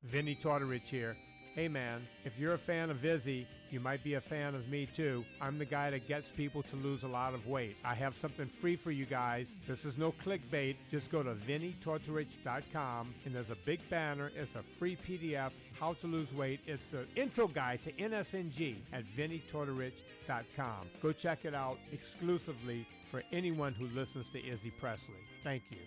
Vinny Tortorich here. Hey man, if you're a fan of Izzy, you might be a fan of me too. I'm the guy that gets people to lose a lot of weight. I have something free for you guys. This is no clickbait. Just go to vinnytortorich.com and there's a big banner. It's a free PDF, how to lose weight. It's an intro guide to NSNG at vinnytortorich.com. Go check it out exclusively for anyone who listens to Izzy Presley. Thank you.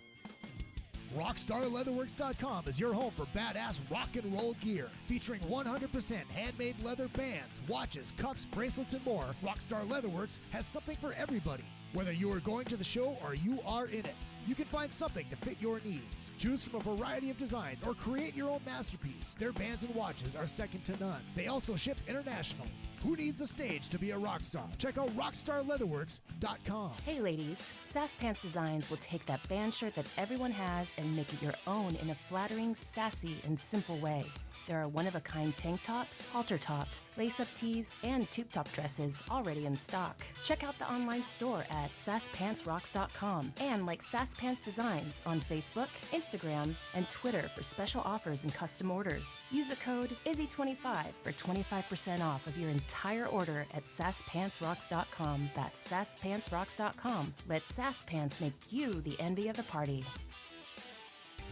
RockstarLeatherworks.com is your home for badass rock and roll gear. Featuring 100% handmade leather bands, watches, cuffs, bracelets, and more, Rockstar Leatherworks has something for everybody. Whether you are going to the show or you are in it, you can find something to fit your needs. Choose from a variety of designs or create your own masterpiece. Their bands and watches are second to none. They also ship internationally. Who needs a stage to be a rock star? Check out RockstarLeatherworks.com. Hey ladies, Sass Pants Designs will take that band shirt that everyone has and make it your own in a flattering, sassy, and simple way. There are one-of-a-kind tank tops, halter tops, lace-up tees, and tube top dresses already in stock. Check out the online store at sasspantsrocks.com and like Sass Pants Designs on Facebook, Instagram, and Twitter for special offers and custom orders. Use the code IZZY25 for 25% off of your entire order at sasspantsrocks.com. That's sasspantsrocks.com. Let Sass Pants make you the envy of the party.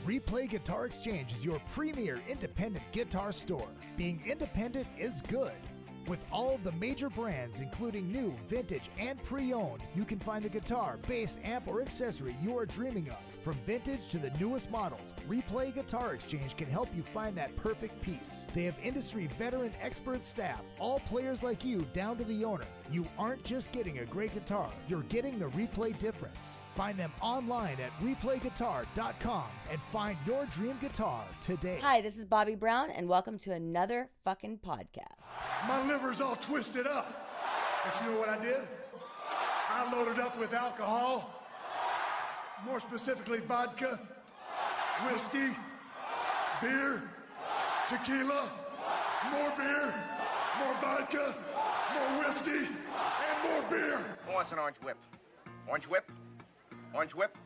Replay Guitar Exchange is your premier independent guitar store. Being independent is good. With all of the major brands, including new, vintage, and pre-owned, you can find the guitar, bass, amp, or accessory you are dreaming of. From vintage to the newest models, Replay Guitar Exchange can help you find that perfect piece. They have industry veteran expert staff, all players like you down to the owner. You aren't just getting a great guitar, you're getting the Replay difference. Find them online at replayguitar.com and find your dream guitar today. Hi, this is Bobby Brown, and welcome to another fucking podcast. My liver's all twisted up. But you know what I did? I loaded up with alcohol, more specifically vodka, whiskey, beer, tequila, more beer, more vodka, more whiskey, and more beer. Who wants an orange whip? Orange whip? Orange whip?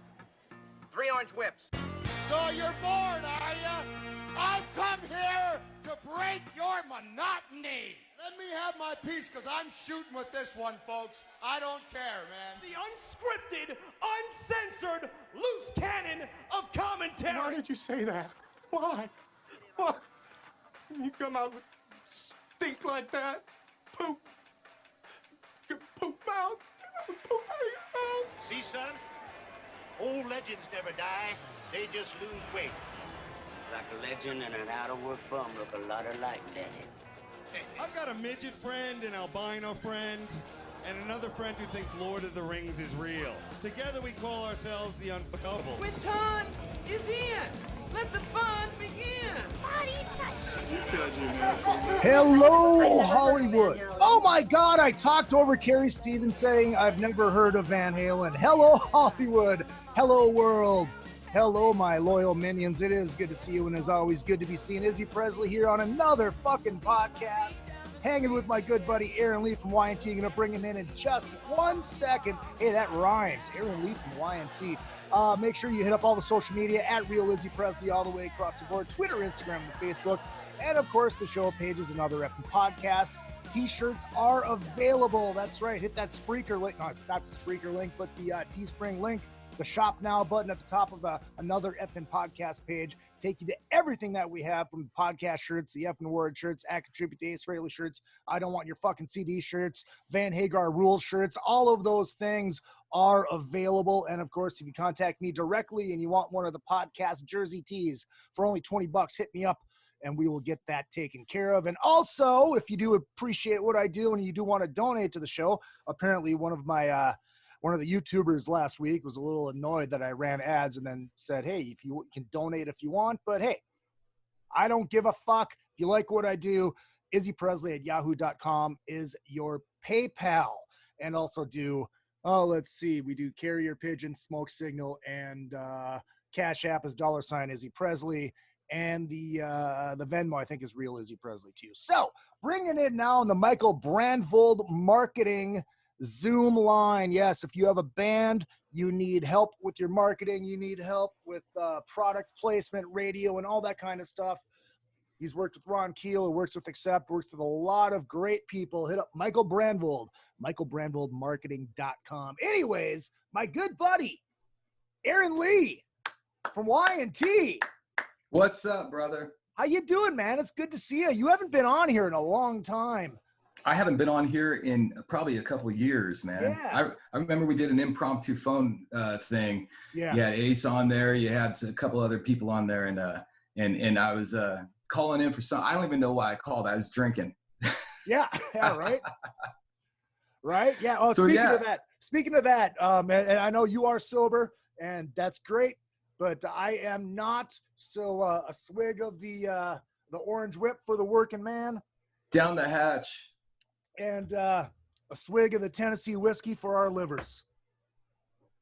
3 orange whips. So you're bored, are ya? I've come here to break your monotony. Let me have my piece, because I'm shooting with this one, folks. I don't care, man. The unscripted, uncensored, loose cannon of commentary. Why did you say that? Why? Why? You come out with stink like that? Poop. Poop mouth. Poop out of your mouth. See, son? Old legends never die. They just lose weight. Like a legend and an out-of-work bum look a lot alike, Daddy. I've got a midget friend, an albino friend, and another friend who thinks Lord of the Rings is real. Together we call ourselves the Unfuckables. Quinton is in. Let the fun begin. Body touch. Hello, Hollywood. Oh my God, I talked over Carrie Stevens saying I've never heard of Van Halen. Hello, Hollywood. Hello, world. Hello, my loyal minions. It is good to see you, and as always, good to be seeing Izzy Presley here on another fucking podcast. Hanging with my good buddy Aaron Lee from Y&T. Gonna bring him in just 1 second. Hey, that rhymes. Aaron Lee from Y&T. Make sure you hit up all the social media at Real Izzy Presley all the way across the board. Twitter, Instagram, and Facebook. And, of course, the show pages and other effing podcasts. T-shirts are available. That's right. Hit that Spreaker link. No, it's not the Spreaker link, but the Teespring link. The Shop Now button at the top of another effing podcast page. Take you to everything that we have, from podcast shirts, the effing word shirts, I Contribute to Ace Frehley shirts, I Don't Want Your Fucking CD shirts, Van Hagar Rules shirts. All of those things are available. And of course, if you contact me directly and you want one of the podcast jersey tees for only $20, hit me up and we will get that taken care of. And also, if you do appreciate what I do and you do want to donate to the show, apparently one of the YouTubers last week was a little annoyed that I ran ads and then said, hey, if you can donate if you want, but hey, I don't give a fuck. If you like what I do, izzypresley@yahoo.com is your PayPal. And also we do Carrier Pigeon, Smoke Signal, and CashApp is $ Izzy Presley. And the Venmo, I think, is Real Izzy Presley too. So bringing in now on the Michael Brandvold Marketing Zoom line. Yes, if you have a band, you need help with your marketing, you need help with product placement, radio, and all that kind of stuff, He's worked with Ron Keel, who works with Accept, works with a lot of great people. Hit up Michael Brandvold, michaelbrandvoldmarketing.com. Anyways, my good buddy, AARON Leigh from Y&T. What's up, brother? How you doing, man? It's good to see you. You haven't been on here in a long time. I haven't been on here in probably a couple of years, man. Yeah. I remember we did an impromptu phone thing. Yeah. You had Ace on there. You had a couple other people on there, and I was calling in for some. I don't even know why I called. I was drinking. Yeah. Yeah. Right. Right. Yeah. Oh, So, speaking of that, and I know you are sober, and that's great, but I am not. So a swig of the orange whip for the working man. Down the hatch. And a swig of the Tennessee whiskey for our livers.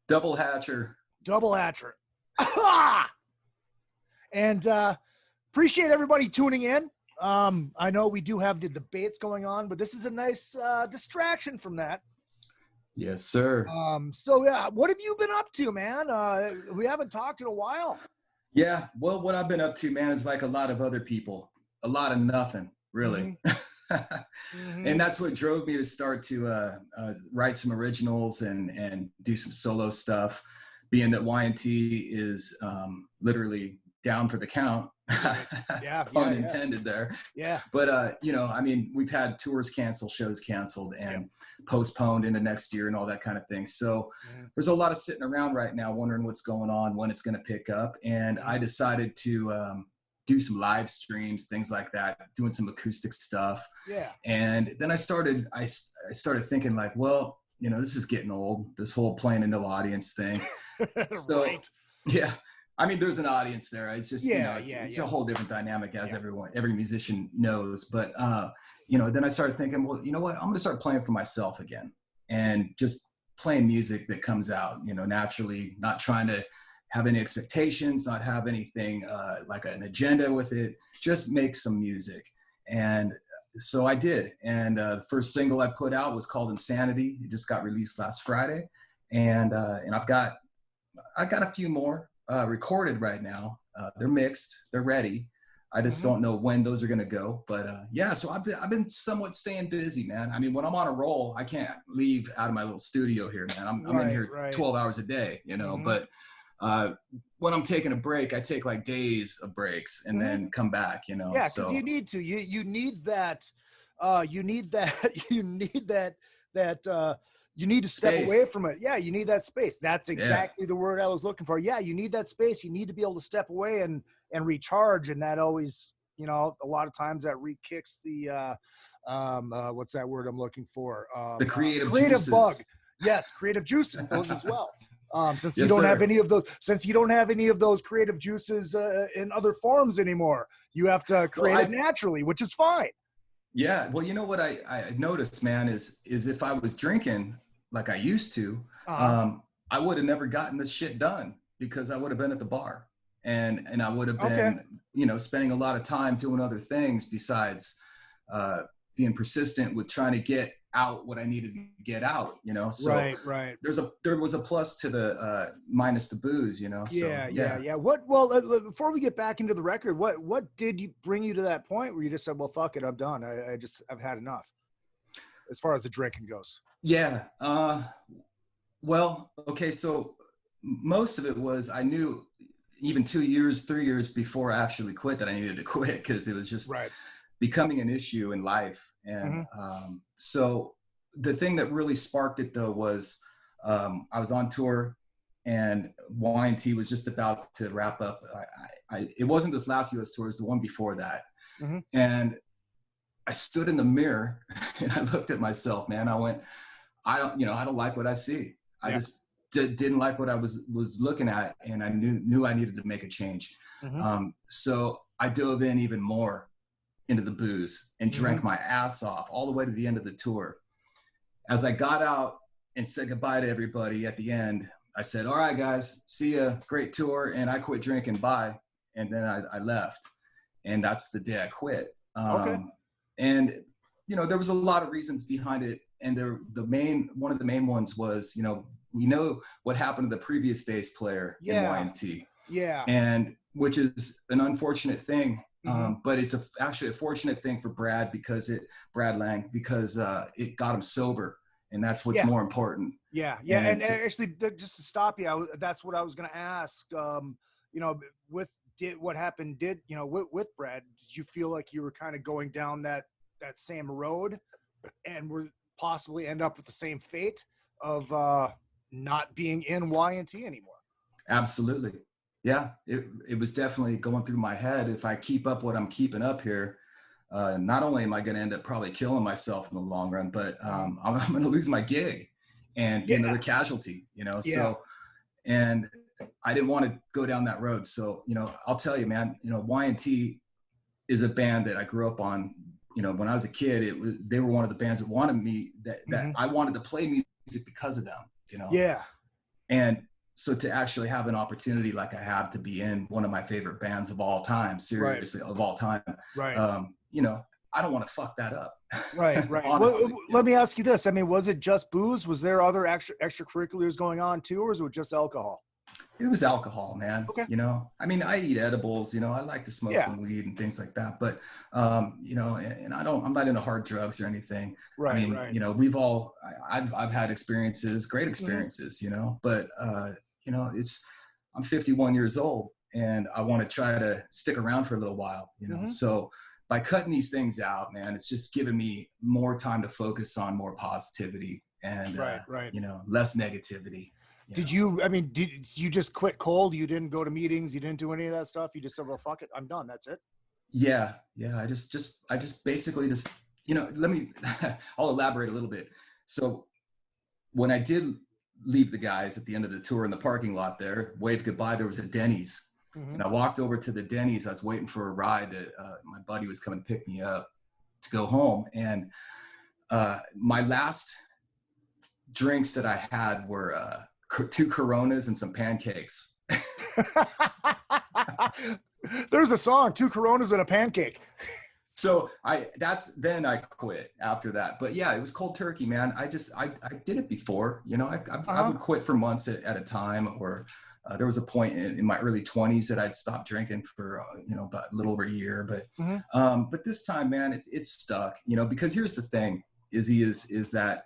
Double hatcher. Double hatcher. And appreciate everybody tuning in. I know we do have the debates going on, but this is a nice distraction from that. Yes, sir. So yeah, what have you been up to, man? We haven't talked in a while. Yeah. Well, what I've been up to, man, is like a lot of other people. A lot of nothing, really. Mm-hmm. And that's what drove me to start to write some originals and do some solo stuff, being that Y&T is literally down for the count. Pun intended there. Yeah. But, you know, I mean, we've had tours canceled, shows canceled, and postponed into next year and all that kind of thing. So there's a lot of sitting around right now wondering what's going on, when it's going to pick up. And I decided to do some live streams, things like that, doing some acoustic stuff. Yeah. And then I started thinking like, well, you know, this is getting old, this whole playing to no audience thing. So, right. Yeah. I mean, there's an audience there. It's just, Yeah, it's a whole different dynamic, as every musician knows. But, you know, then I started thinking, well, you know what, I'm going to start playing for myself again and just playing music that comes out, you know, naturally, not trying to have any expectations, not have anything like an agenda with it, just make some music. And so I did. And the first single I put out was called Insanity. It just got released last Friday. And I've got a few more recorded right now. They're mixed, they're ready. I just don't know when those are going to go. But yeah, so I've been somewhat staying busy, man. I mean, when I'm on a roll, I can't leave out of my little studio here, man. I'm in here 12 hours a day, you know, but when I'm taking a break, I take like days of breaks and then come back, you know. Yeah, because you need to. You need that. You need to step Space. away from it. Yeah, you need that space. That's exactly the word I was looking for. Yeah, you need that space. You need to be able to step away and recharge. And that always, you know, a lot of times that re-kicks the what's that word I'm looking for? The creative juices. Bug. Yes, creative juices. Those as well. Since you don't have any of those creative juices in other forms anymore, you have to create it naturally, which is fine. Yeah. Well, you know what I noticed, man, is if I was drinking like I used to, I would have never gotten this shit done because I would have been at the bar and I would have been, you know, spending a lot of time doing other things besides being persistent with trying to get out what I needed to get out, you know. So right. there was a plus to the minus the booze, you know. Yeah. Well, before we get back into the record, what did bring you to that point where you just said, well, fuck it, I'm done. I've had enough as far as the drinking goes? Yeah. Well, okay. So most of it was, I knew even 2 years, 3 years before I actually quit that I needed to quit because it was just becoming an issue in life. And so the thing that really sparked it though was I was on tour and Y&T was just about to wrap up. It wasn't this last US tour, it was the one before that. And I stood in the mirror and I looked at myself, man. I went, I don't like what I see. I just didn't like what I was looking at, and I knew I needed to make a change. So I dove in even more into the booze and drank my ass off all the way to the end of the tour. As I got out and said goodbye to everybody at the end, I said, all right, guys, see ya, great tour. And I quit drinking, bye. And then I left. And that's the day I quit. And, you know, there was a lot of reasons behind it. And one of the main ones was, you know, we know what happened to the previous bass player in Y&T. Yeah. And which is an unfortunate thing. But it's actually a fortunate thing for Brad Lang, because it got him sober, and that's what's more important. Yeah. And actually, just to stop you, that's what I was going to ask. What happened? With Brad, did you feel like you were kind of going down that same road, and were possibly end up with the same fate of not being in Y&T anymore? Absolutely. Yeah, it was definitely going through my head. If I keep up what I'm keeping up here, not only am I going to end up probably killing myself in the long run, but I'm going to lose my gig and be another casualty, So, and I didn't want to go down that road. So, I'll tell you, man, Y&T is a band that I grew up on. When I was a kid, they were one of the bands that wanted me, that I wanted to play music because of them, Yeah. And so to actually have an opportunity like I have to be in one of my favorite bands of all time, seriously, of all time, right. I don't want to fuck that up. Right. Honestly, let me ask you this. I mean, was it just booze? Was there other extracurriculars going on too, or was it just alcohol? It was alcohol, man. Okay. I mean, I eat edibles, I like to smoke some weed and things like that, but, and I'm not into hard drugs or anything. Right. I mean, we've all, I've had experiences, great experiences, but, I'm 51 years old and I want to try to stick around for a little while, so by cutting these things out, man, it's just giving me more time to focus on more positivity and, less negativity. Did you just quit cold? You didn't go to meetings. You didn't do any of that stuff. You just said, well, fuck it. I'm done. That's it. Yeah. I just basically just, I'll elaborate a little bit. So when I did leave the guys at the end of the tour in the parking lot there, waved goodbye, there was a Denny's. And I walked over to the Denny's. I was waiting for a ride. My buddy was coming to pick me up to go home. And my last drinks that I had were 2 Coronas and some pancakes. There's a song, 2 Coronas and a pancake. So then I quit after that. But yeah, it was cold turkey, man. I did it before, I would quit for months at a time, or there was a point in my early 20s that I'd stopped drinking for, about a little over a year. But this time, man, it's stuck, because here's the thing, Izzy, is that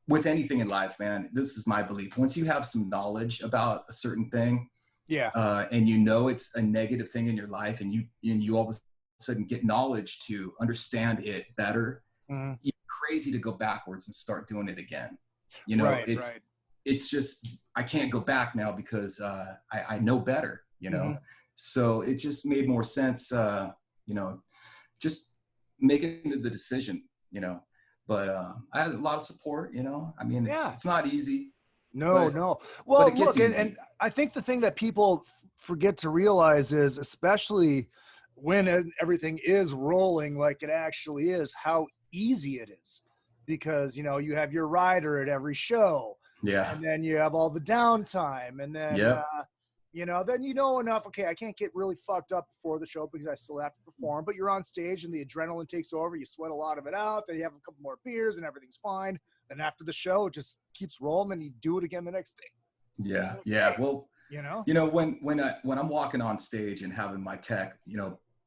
with anything in life, man, this is my belief. Once you have some knowledge about a certain thing, and it's a negative thing in your life, and you all of a sudden get knowledge to understand it better, you're crazy to go backwards and start doing it again. It's just, I can't go back now because I know better, So it just made more sense, just making the decision, But I had a lot of support, I mean, it's not easy. No. Well, look, and I think the thing that people forget to realize is, especially when everything is rolling like it actually is, how easy it is. Because, you have your rider at every show. Yeah. And then you have all the downtime. And then, then enough. Okay, I can't get really fucked up before the show because I still have to perform. But you're on stage and the adrenaline takes over. You sweat a lot of it out. Then you have a couple more beers and everything's fine. Then after the show, it just keeps rolling and you do it again the next day. Yeah. Well, when I'm walking on stage and having my tech,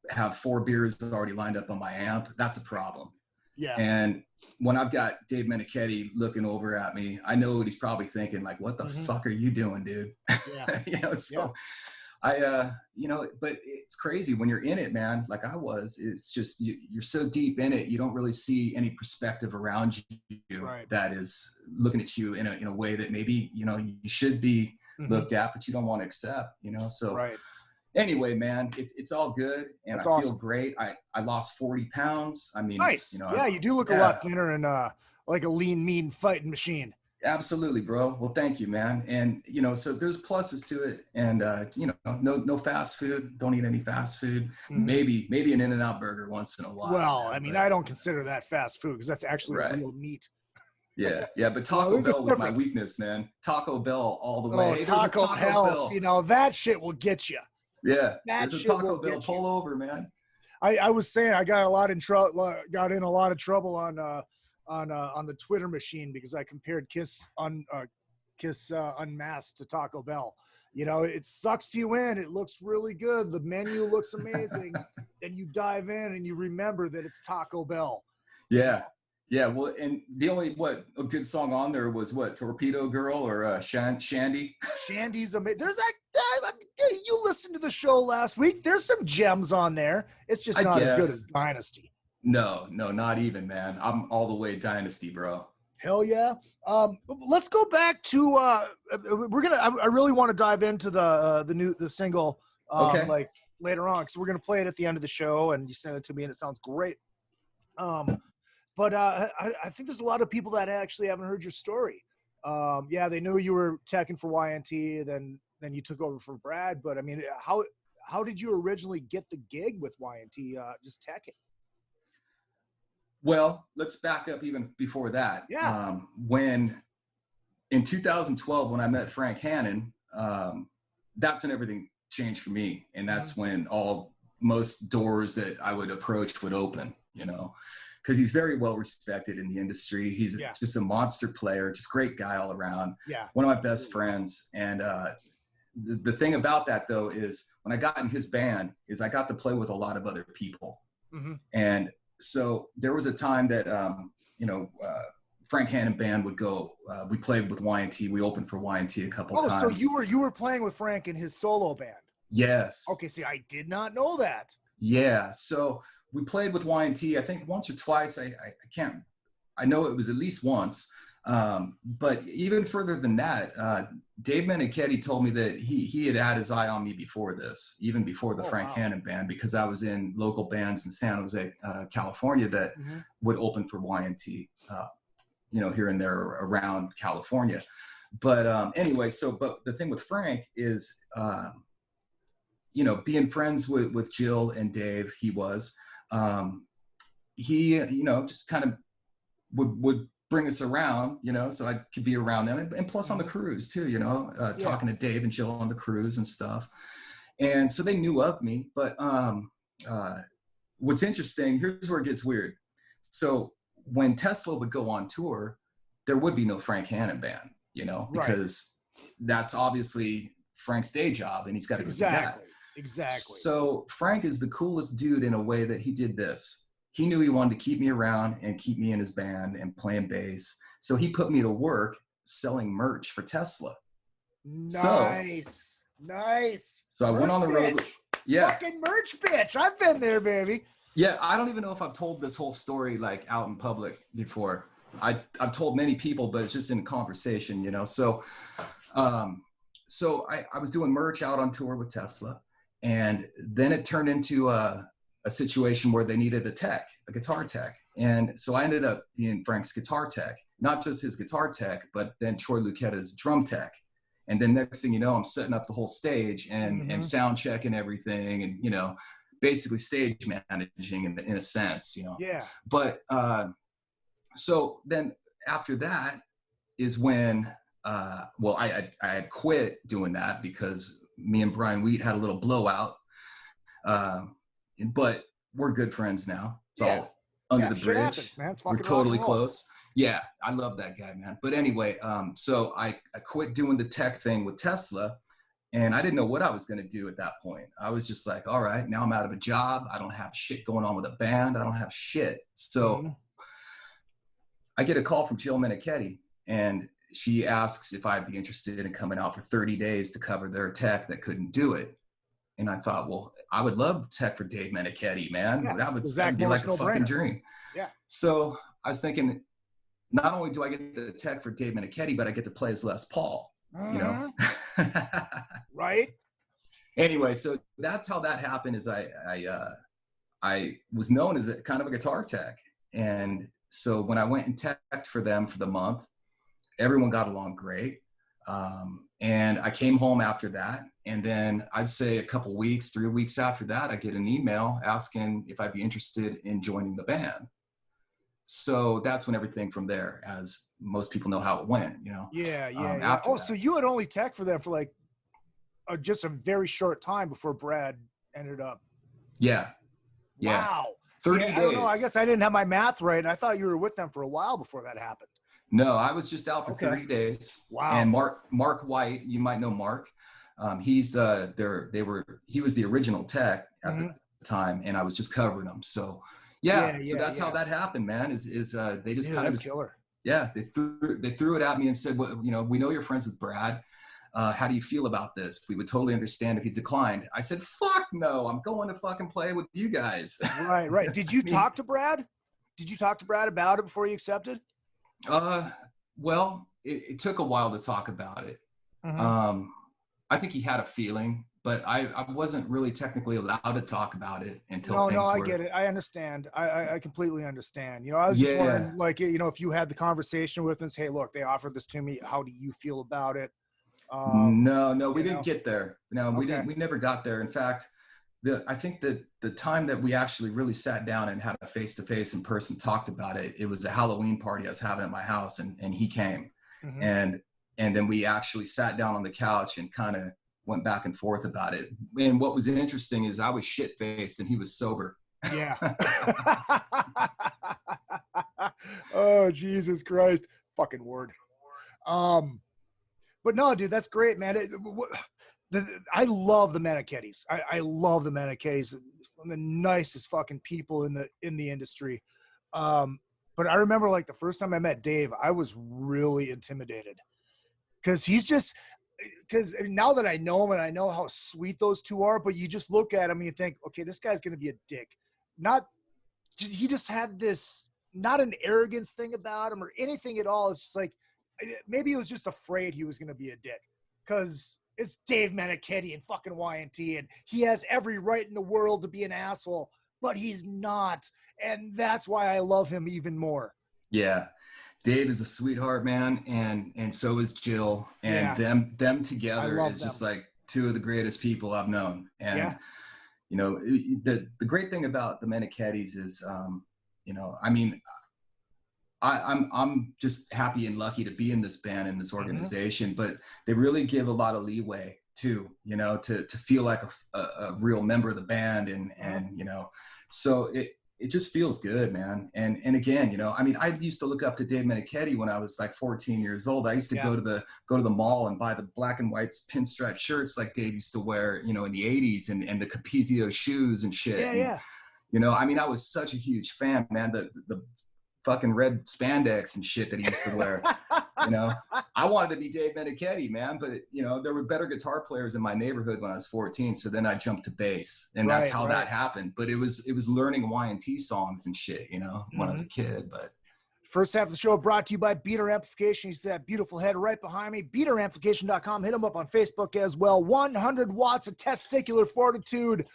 have 4 beers already lined up on my amp, that's a problem. Yeah. And when I've got Dave Menichetti looking over at me, I know what he's probably thinking, like, what the fuck are you doing, dude? Yeah. But it's crazy when you're in it, man, like I was. It's just, you're so deep in it, you don't really see any perspective around you that is looking at you in a way that maybe, you should be looked at, but you don't want to accept, so. Anyway, man, it's all good, and That's I feel awesome. Great. I lost 40 pounds. I mean, nice. You do look a lot thinner and like a lean, mean fighting machine. Absolutely, bro. Well, thank you, man. And so there's pluses to it, and no fast food. Don't eat any fast food. Maybe an In-N-Out burger once in a while. Well, man, I mean, I don't consider that fast food because that's actually real meat. Yeah, but Taco Bell was my weakness, man. Taco Bell all the way. Hey, Taco Bell. That shit will get you. Yeah, there's a Taco Bell. Pull over, man. I was saying I got in a lot of trouble on the Twitter machine because I compared Kiss Unmasked to Taco Bell, You know, it sucks you in. It looks really good. The menu looks amazing. Then you dive in and you remember that it's Taco Bell. Yeah. Yeah. Well, and the only, a good song on there was Torpedo Girl or Shandy? Shandy's amazing. There's that, you listened to the show last week. There's some gems on there. It's just not as good as Dynasty. No, not even, man. I'm all the way Dynasty, bro. Hell yeah. Let's go back to I really want to dive into the single like later on, because we're gonna play it at the end of the show, and you sent it to me and it sounds great. But I think there's a lot of people that actually haven't heard your story. Yeah, they knew you were teching for Y&T, then you took over for Brad, but I mean, how did you originally get the gig with Y&T just teching? Well, let's back up even before that. Yeah. When in 2012, when I met Frank Hannon, that's when everything changed for me. And that's when most doors that I would approach would open, you know, because he's very well respected in the industry. He's just a monster player, just great guy all around. Yeah. One of my best friends. And the thing about that, though, is when I got in his band is I got to play with a lot of other people. Mm-hmm. And so there was a time that, Frank Hannon band would go, we played with Y&T. We opened for Y&T a couple times. So you were playing with Frank in his solo band? Yes. Okay, see, I did not know that. Yeah, so we played with Y&T, I think once or twice. I know it was at least once. But even further than that, Dave Meniketti told me that he had had his eye on me before this, even before the Frank Hannon band, because I was in local bands in San Jose, California that would open for Y&T, here and there around California. But anyway, but the thing with Frank is, being friends with Jill and Dave, he just kind of would bring us around, so I could be around them. And plus on the cruise too, talking to Dave and Jill on the cruise and stuff. And so they knew of me, but what's interesting, here's where it gets weird. So when Tesla would go on tour, there would be no Frank Hannon band, because that's obviously Frank's day job and he's got to go do that. Exactly. So Frank is the coolest dude in a way that he did this. He knew he wanted to keep me around and keep me in his band and playing bass. So he put me to work selling merch for Tesla. Nice. So I went on the road. Yeah. Fucking merch bitch. I've been there, baby. Yeah. I don't even know if I've told this whole story like out in public before. I've told many people, but it's just in conversation, So, I was doing merch out on tour with Tesla. And then it turned into a situation where they needed a guitar tech. And so I ended up being Frank's guitar tech, not just his guitar tech, but then Troy Lucchetta's drum tech. And then next thing you know, I'm setting up the whole stage and sound checking everything and, basically stage managing in a sense, Yeah. But so then after that is when, I had quit doing that because me and Brian Wheat had a little blowout. But we're good friends now. It's all under the bridge. Happens, man. It's we're totally close. Yeah, I love that guy, man. But anyway, so I quit doing the tech thing with Tesla, and I didn't know what I was going to do at that point. I was just like, all right, now I'm out of a job. I don't have shit going on with a band. I don't have shit. So I get a call from Jill Meniketti, and she asks if I'd be interested in coming out for 30 days to cover their tech that couldn't do it. And I thought, well, I would love tech for Dave Meniketti, man. Yeah, that'd be like a fucking dream. Yeah. So I was thinking, not only do I get the tech for Dave Meniketti, but I get to play as Les Paul, Right. Anyway, so that's how that happened. Is I was known as a kind of a guitar tech. And so when I went and teched for them for the month, everyone got along great. And I came home after that. And then I'd say 3 weeks after that, I get an email asking if I'd be interested in joining the band. So that's when everything from there, as most people know how it went, Yeah. Oh, so you had only tech for them for like just a very short time before Brad ended up. Yeah. Wow. 30 days. I don't know. I guess I didn't have my math right. And I thought you were with them for a while before that happened. No, I was just out for 30 days. Wow. And Mark White, you might know Mark. He was the original tech at the time, and I was just covering him. So so that's how that happened, man. Is they just kind of killer. Yeah, they threw it at me and said, well, you know, we know you're friends with Brad. How do you feel about this? We would totally understand if he declined. I said, fuck no, I'm going to fucking play with you guys. Right. Did you talk to Brad? Did you talk to Brad about it before you accepted? Well, it took a while to talk about it. I think he had a feeling, but I wasn't really technically allowed to talk about it until I get it. I understand. I completely understand. You know, I was just wondering, like, you know, if you had the conversation with him and say, hey, look, they offered this to me. How do you feel about it? No, we didn't get there. No, we didn't. We never got there. In fact, I think that the time that we actually really sat down and had a face-to-face in person talked about it, it was a Halloween party I was having at my house, and he came. And then we actually sat down on the couch and kind of went back and forth about it. And what was interesting is I was shit-faced and he was sober. Yeah. Oh, Jesus Christ. Fucking word. But no, dude, that's great, man. I love the Manichettes. I love the Manichettes. One of the nicest fucking people in the industry. But I remember, like, the first time I met Dave, I was really intimidated. Because now that I know him and I know how sweet those two are, but you just look at him and you think, okay, this guy's going to be a dick. He just had this, not an arrogance thing about him or anything at all. It's just like, maybe he was just afraid he was going to be a dick because it's Dave Manichetti and fucking Y&T, and he has every right in the world to be an asshole, but he's not. And that's why I love him even more. Yeah. Dave is a sweetheart, man, and so is Jill, and them together is just like two of the greatest people I've known. And you know, the great thing about the Manichettis is, you know, I mean, I'm just happy and lucky to be in this band and this organization, but they really give a lot of leeway too, you know, to feel like a real member of the band, and you know, so it just feels good, man. And again, you know, I mean, I used to look up to Dave Manichetti when I was like 14 years old. I used to go to the mall and buy the black and white pinstripe shirts like Dave used to wear, you know, in the 80s, and the Capizio shoes and shit. And, you know, I mean, I was such a huge fan, man. The fucking red spandex and shit that he used to wear. You know, I wanted to be Dave Manichetti, man, but you know, there were better guitar players in my neighborhood when I was 14. So then I jumped to bass, and that's how that happened. But it was learning Y&T songs and shit, you know, when I was a kid. But first half of the show brought to you by Beater Amplification. You see that beautiful head right behind me. BeaterAmplification.com. Hit them up on Facebook as well. 100 watts of testicular fortitude,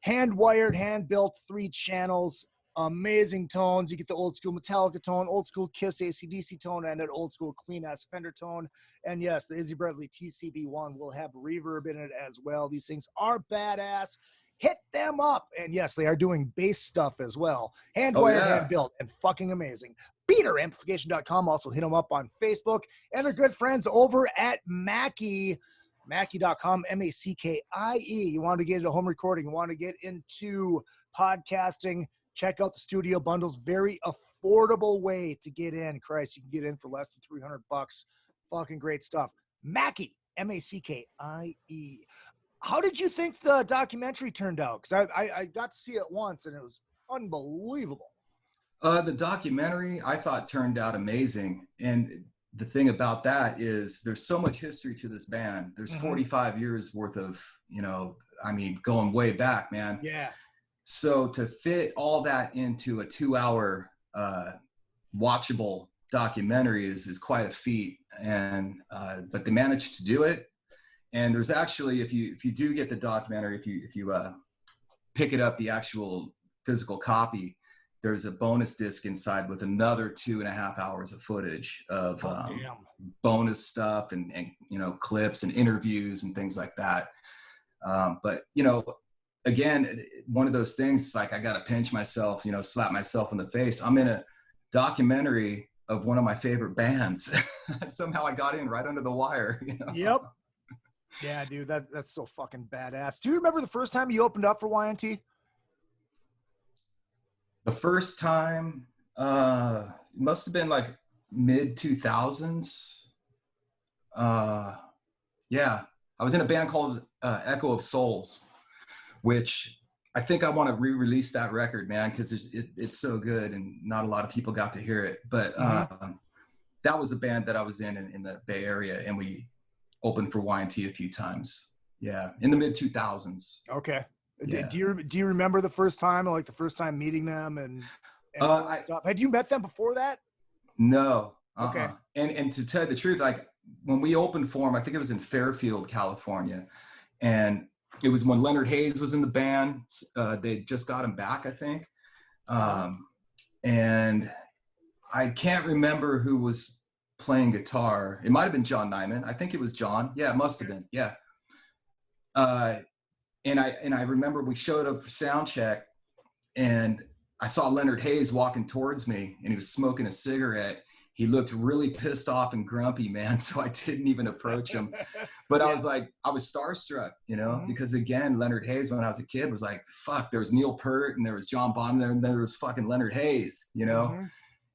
hand-wired, hand-built, 3 channels. Amazing tones. You get the old school Metallica tone, old school Kiss AC/DC tone, and an old school clean ass Fender tone. And yes, the Izzy Presley TCB1 will have reverb in it as well. These things are badass. Hit them up. And yes, they are doing bass stuff as well. Hand wired, hand built, and fucking amazing. BeaterAmplification.com. Also hit them up on Facebook. And they're good friends over at Mackie. Mackie.com, Mackie. You want to get into home recording, you want to get into podcasting, check out the studio bundles. Very affordable way to get in. Christ, you can get in for less than $300. Fucking great stuff. Mackie, Mackie. How did you think the documentary turned out? Because I got to see it once, and it was unbelievable. The documentary, I thought, turned out amazing. And the thing about that is there's so much history to this band. There's 45 years worth of, you know, I mean, going way back, man. Yeah. So to fit all that into a 2-hour watchable documentary is quite a feat, and but they managed to do it. And there's actually, if you do get the documentary, if you pick it up, the actual physical copy, there's a bonus disc inside with another 2.5 hours of footage of bonus stuff and you know, clips and interviews and things like that. But you know, again, one of those things, like, I got to pinch myself, you know, slap myself in the face. I'm in a documentary of one of my favorite bands. Somehow I got in right under the wire. You know? Yep. Yeah, dude, that's so fucking badass. Do you remember the first time you opened up for Y&T? The first time, must have been like mid 2000s. Yeah. I was in a band called Echo of Souls, which I think I want to re-release that record, man, because it's so good and not a lot of people got to hear it. But that was a band that I was in the Bay Area, and we opened for Y&T a few times. Yeah, in the mid 2000s. Okay. Yeah. Do you remember the first time, like the first time meeting them and stuff? Had you met them before that? No. Okay. And to tell you the truth, like when we opened for them, I think it was in Fairfield, California, and it was when Leonard Hayes was in the band. They just got him back, I think. And I can't remember who was playing guitar. It might have been John Nyman. I think it was John. Yeah, it must have been. Yeah. And I remember we showed up for sound check, and I saw Leonard Hayes walking towards me, and he was smoking a cigarette. He looked really pissed off and grumpy, man. So I didn't even approach him. But I was like, I was starstruck, you know, because again, Leonard Hayes, when I was a kid, was like, fuck, there was Neil Peart and there was John Bonham there, and then there was fucking Leonard Hayes, you know?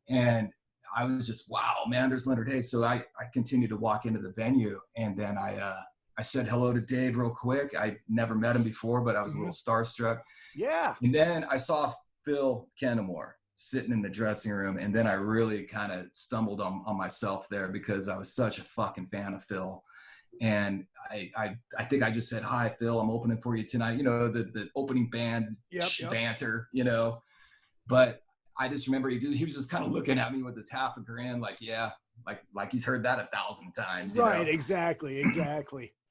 And I was just, wow, man, there's Leonard Hayes. So I continued to walk into the venue, and then I said hello to Dave real quick. I never met him before, but I was a little starstruck. Yeah. And then I saw Phil Kennemore sitting in the dressing room, and then I really kind of stumbled on myself there, because I was such a fucking fan of Phil. And I think I just said, hi, Phil, I'm opening for you tonight. You know, the opening band banter, you know. But I just remember he was just kind of looking at me with this half a grin, like, yeah, like he's heard that 1,000 times. You know? Exactly.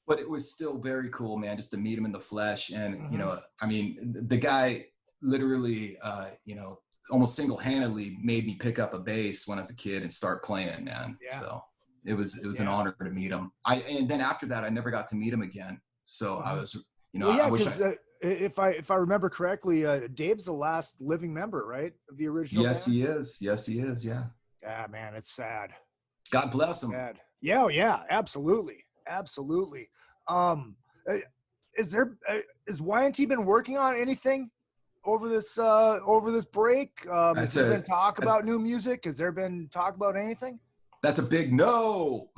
But it was still very cool, man, just to meet him in the flesh. And, you know, I mean, the guy literally, you know, almost single-handedly made me pick up a bass when I was a kid and start playing, man. Yeah. So it was an honor to meet him. And then after that, I never got to meet him again. So I was, you know, I wish if I remember correctly, Dave's the last living member, right, of the original Yes, band? he is. Yes, he is. Yeah. Ah, man, it's sad. God bless him. Sad. Yeah, absolutely. Is Y&T been working on anything over this break? Has there been talk about new music? Has there been talk about anything? That's a big no.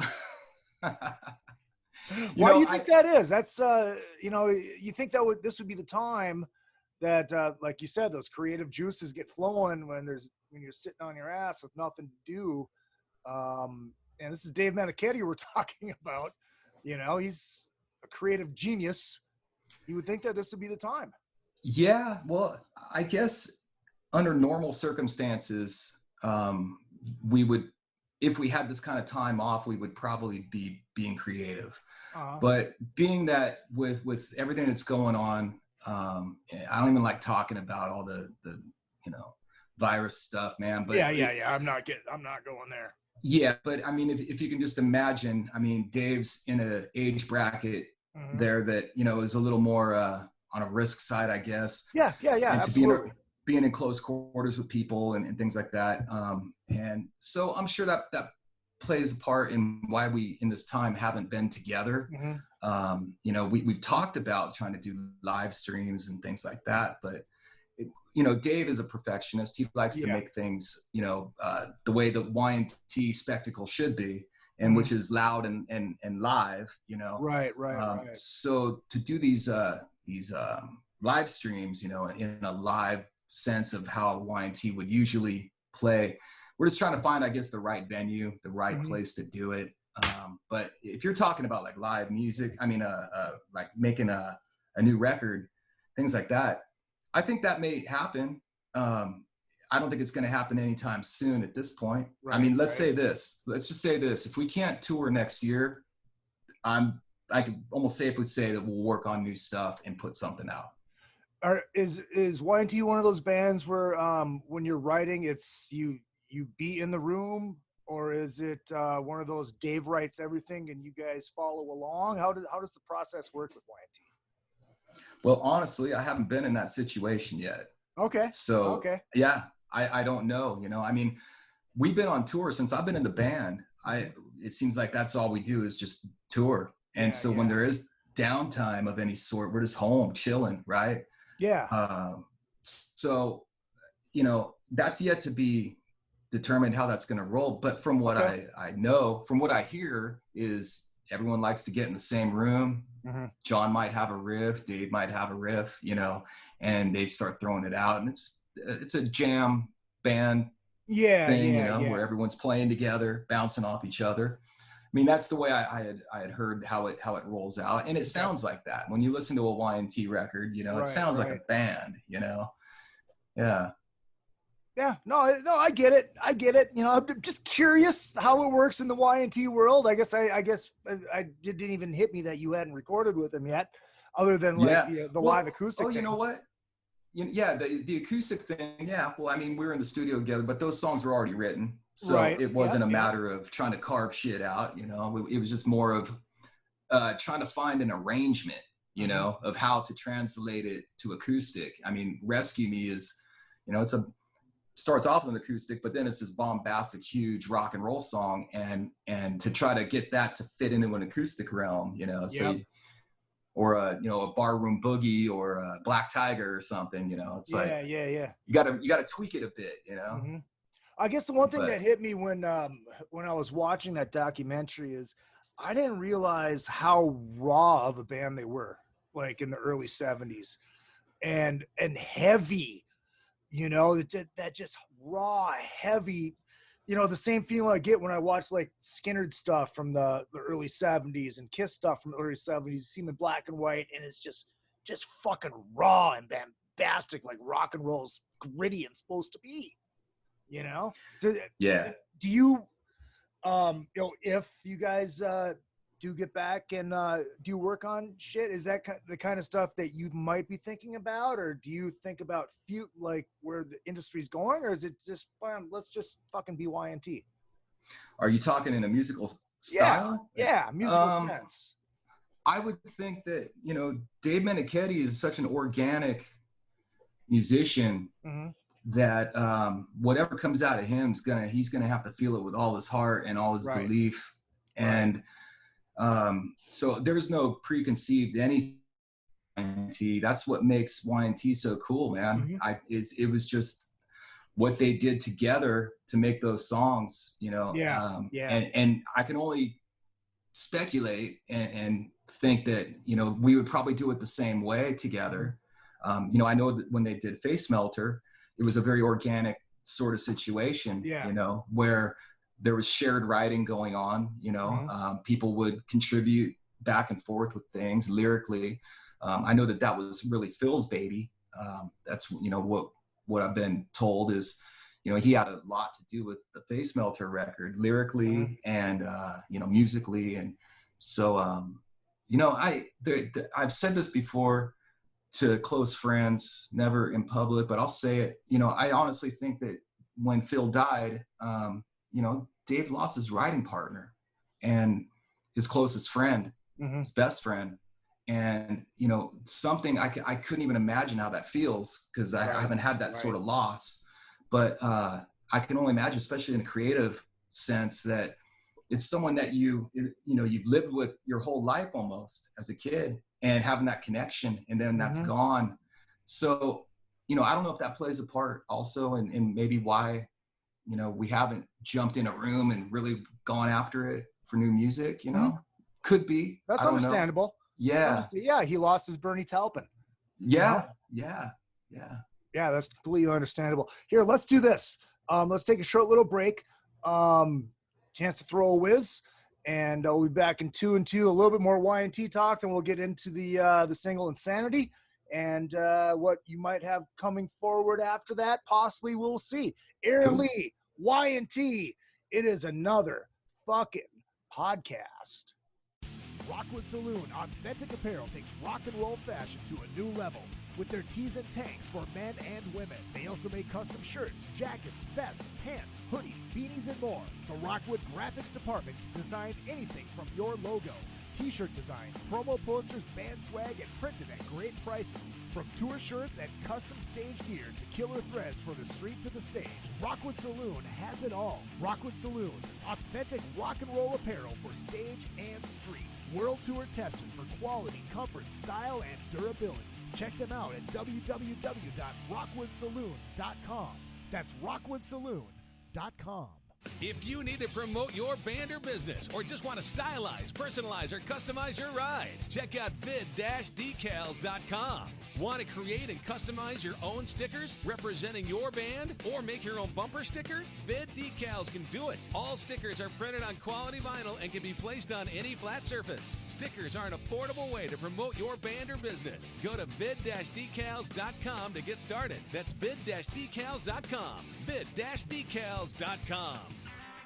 Why do you think that is? That's you know, you think that this would be the time that like you said, those creative juices get flowing when you're sitting on your ass with nothing to do. And this is Dave Meniketti we're talking about. You know, he's a creative genius. You would think that this would be the time. Yeah, well, I guess under normal circumstances, we would, if we had this kind of time off, we would probably be being creative. But being that with everything that's going on, I don't even like talking about all the you know, virus stuff, man. But yeah. I'm not going there. Yeah, but I mean, if you can just imagine, I mean, Dave's in an age bracket there that, you know, is a little more on a risk side, I guess. Yeah, and absolutely. To being in close quarters with people and things like that. And so I'm sure that plays a part in why we in this time haven't been together. You know, we've talked about trying to do live streams and things like that, but you know, Dave is a perfectionist. He likes to make things, you know, the way the Y&T spectacle should be, and which is loud and live, you know. Right. So to do these live streams, you know, in a live sense of how Y&T would usually play, we're just trying to find, I guess, the right venue, the right place to do it. But if you're talking about like live music, I mean, like making a new record, things like that, I think that may happen. I don't think it's going to happen anytime soon at this point. I mean, let's just say this. If we can't tour next year, I could almost safely say that we'll work on new stuff and put something out. Is Y&T one of those bands where when you're writing, it's you be in the room, or is it one of those Dave writes everything and you guys follow along? How does the process work with Y&T? Well, honestly, I haven't been in that situation yet. Okay. So yeah, I don't know. You know, I mean, we've been on tour since I've been in the band. It seems like that's all we do is just tour. And when there is downtime of any sort, we're just home chilling, right? Yeah. So, you know, that's yet to be determined how that's going to roll. But from what I know, from what I hear is everyone likes to get in the same room. John might have a riff, Dave might have a riff, you know, and they start throwing it out, and it's a jam band thing, you know, where everyone's playing together, bouncing off each other. I mean, that's the way I had heard how it rolls out, and it sounds like that when you listen to a Y&T record. You know, it sounds like a band. You know, Yeah, no, I get it. You know, I'm just curious how it works in the Y&T world. I guess I didn't even hit me that you hadn't recorded with them yet, other than like the live acoustic. Oh, thing. You know what? Yeah, the acoustic thing. Yeah, well, I mean, we were in the studio together, but those songs were already written, so it wasn't a matter of trying to carve shit out. You know, it was just more of trying to find an arrangement. You know, of how to translate it to acoustic. I mean, Rescue Me is, you know, starts off with an acoustic, but then it's this bombastic, huge rock and roll song, and to try to get that to fit into an acoustic realm, you know, or a barroom boogie or a Black Tiger or something, you know, it's you gotta tweak it a bit, you know. I guess the one thing that hit me when I was watching that documentary is I didn't realize how raw of a band they were, like in the early 70s, and heavy. You know, that just raw, heavy, you know, the same feeling I get when I watch like Skynyrd stuff from the early 70s and Kiss stuff from the early 70s. You see them in black and white, and it's just fucking raw and bombastic, like rock and roll's gritty and supposed to be, you know? Do you, you know, if you guys do get back and do work on shit, is that the kind of stuff that you might be thinking about, or do you think about like where the industry's going, or is it just let's just fucking be Y&T? Are you talking in a musical style? Yeah, musical sense. I would think that, you know, Dave Meniketti is such an organic musician that whatever comes out of him he's gonna have to feel it with all his heart and all his belief, and so there's no preconceived anything. That's what makes Y&T so cool, man. It was just what they did together to make those songs, you know. And I can only speculate and think that, you know, we would probably do it the same way together. You know, I know that when they did Face Melter, it was a very organic sort of situation, you know, where there was shared writing going on, you know, people would contribute back and forth with things lyrically. I know that was really Phil's baby. That's, you know, what I've been told is, you know, he had a lot to do with the Face Melter record lyrically and, you know, musically. And so, you know, I've said this before to close friends, never in public, but I'll say it, you know, I honestly think that when Phil died, you know, Dave lost his writing partner and his closest friend, his best friend. And, you know, something I couldn't even imagine how that feels, because I haven't had that sort of loss. But I can only imagine, especially in a creative sense, that it's someone that you know, you've lived with your whole life almost as a kid, and having that connection, and then that's gone. So, you know, I don't know if that plays a part also, and maybe why, you know, we haven't jumped in a room and really gone after it for new music, you know. Could be. That's understandable. Yeah. Yeah, he lost his Bernie Taupin. Yeah. Yeah, that's completely understandable. Here, let's do this. Let's take a short little break. Chance to throw a whiz, and we'll be back in 2 and 2. A little bit more Y&T talk, then we'll get into the single Insanity and what you might have coming forward after that. Possibly, we'll see. AARON Leigh, Y&T. It is another fucking podcast. Rockwood Saloon Authentic Apparel takes rock and roll fashion to a new level with their tees and tanks for men and women. They also make custom shirts, jackets, vests, pants, hoodies, beanies, and more. The Rockwood Graphics Department can design anything from your logo, t-shirt design, promo posters, band swag, and printed at great prices. From tour shirts and custom stage gear to killer threads for the street to the stage, Rockwood Saloon has it all. Rockwood Saloon, authentic rock and roll apparel for stage and street. World tour tested for quality, comfort, style, and durability. Check them out at www.rockwoodsaloon.com. That's rockwoodsaloon.com. If you need to promote your band or business, or just want to stylize, personalize, or customize your ride, check out vid-decals.com. Want to create and customize your own stickers representing your band, or make your own bumper sticker? Vid Decals can do it. All stickers are printed on quality vinyl and can be placed on any flat surface. Stickers are an affordable way to promote your band or business. Go to vid-decals.com to get started. That's vid-decals.com. vid-decals.com.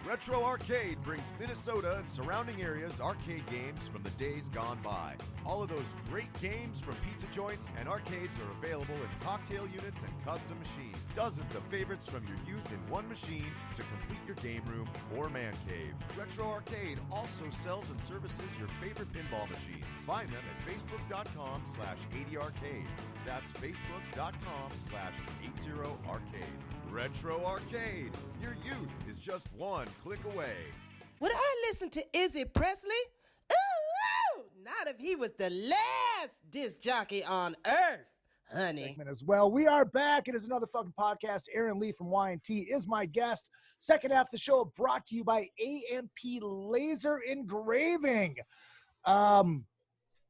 Retro Arcade brings Minnesota and surrounding areas arcade games from the days gone by. All of those great games from pizza joints and arcades are available in cocktail units and custom machines. Dozens of favorites from your youth in one machine to complete your game room or man cave. Retro Arcade also sells and services your favorite pinball machines. Find them at facebook.com/80arcade. That's facebook.com/80arcade. Retro Arcade. Your youth is just one click away. Would I listen to Izzy Presley? Ooh, not if he was the last disc jockey on earth, honey. Segment as well. We are back. It is another fucking podcast. AARON Leigh from Y&T is my guest. Second half of the show brought to you by A&P Laser Engraving.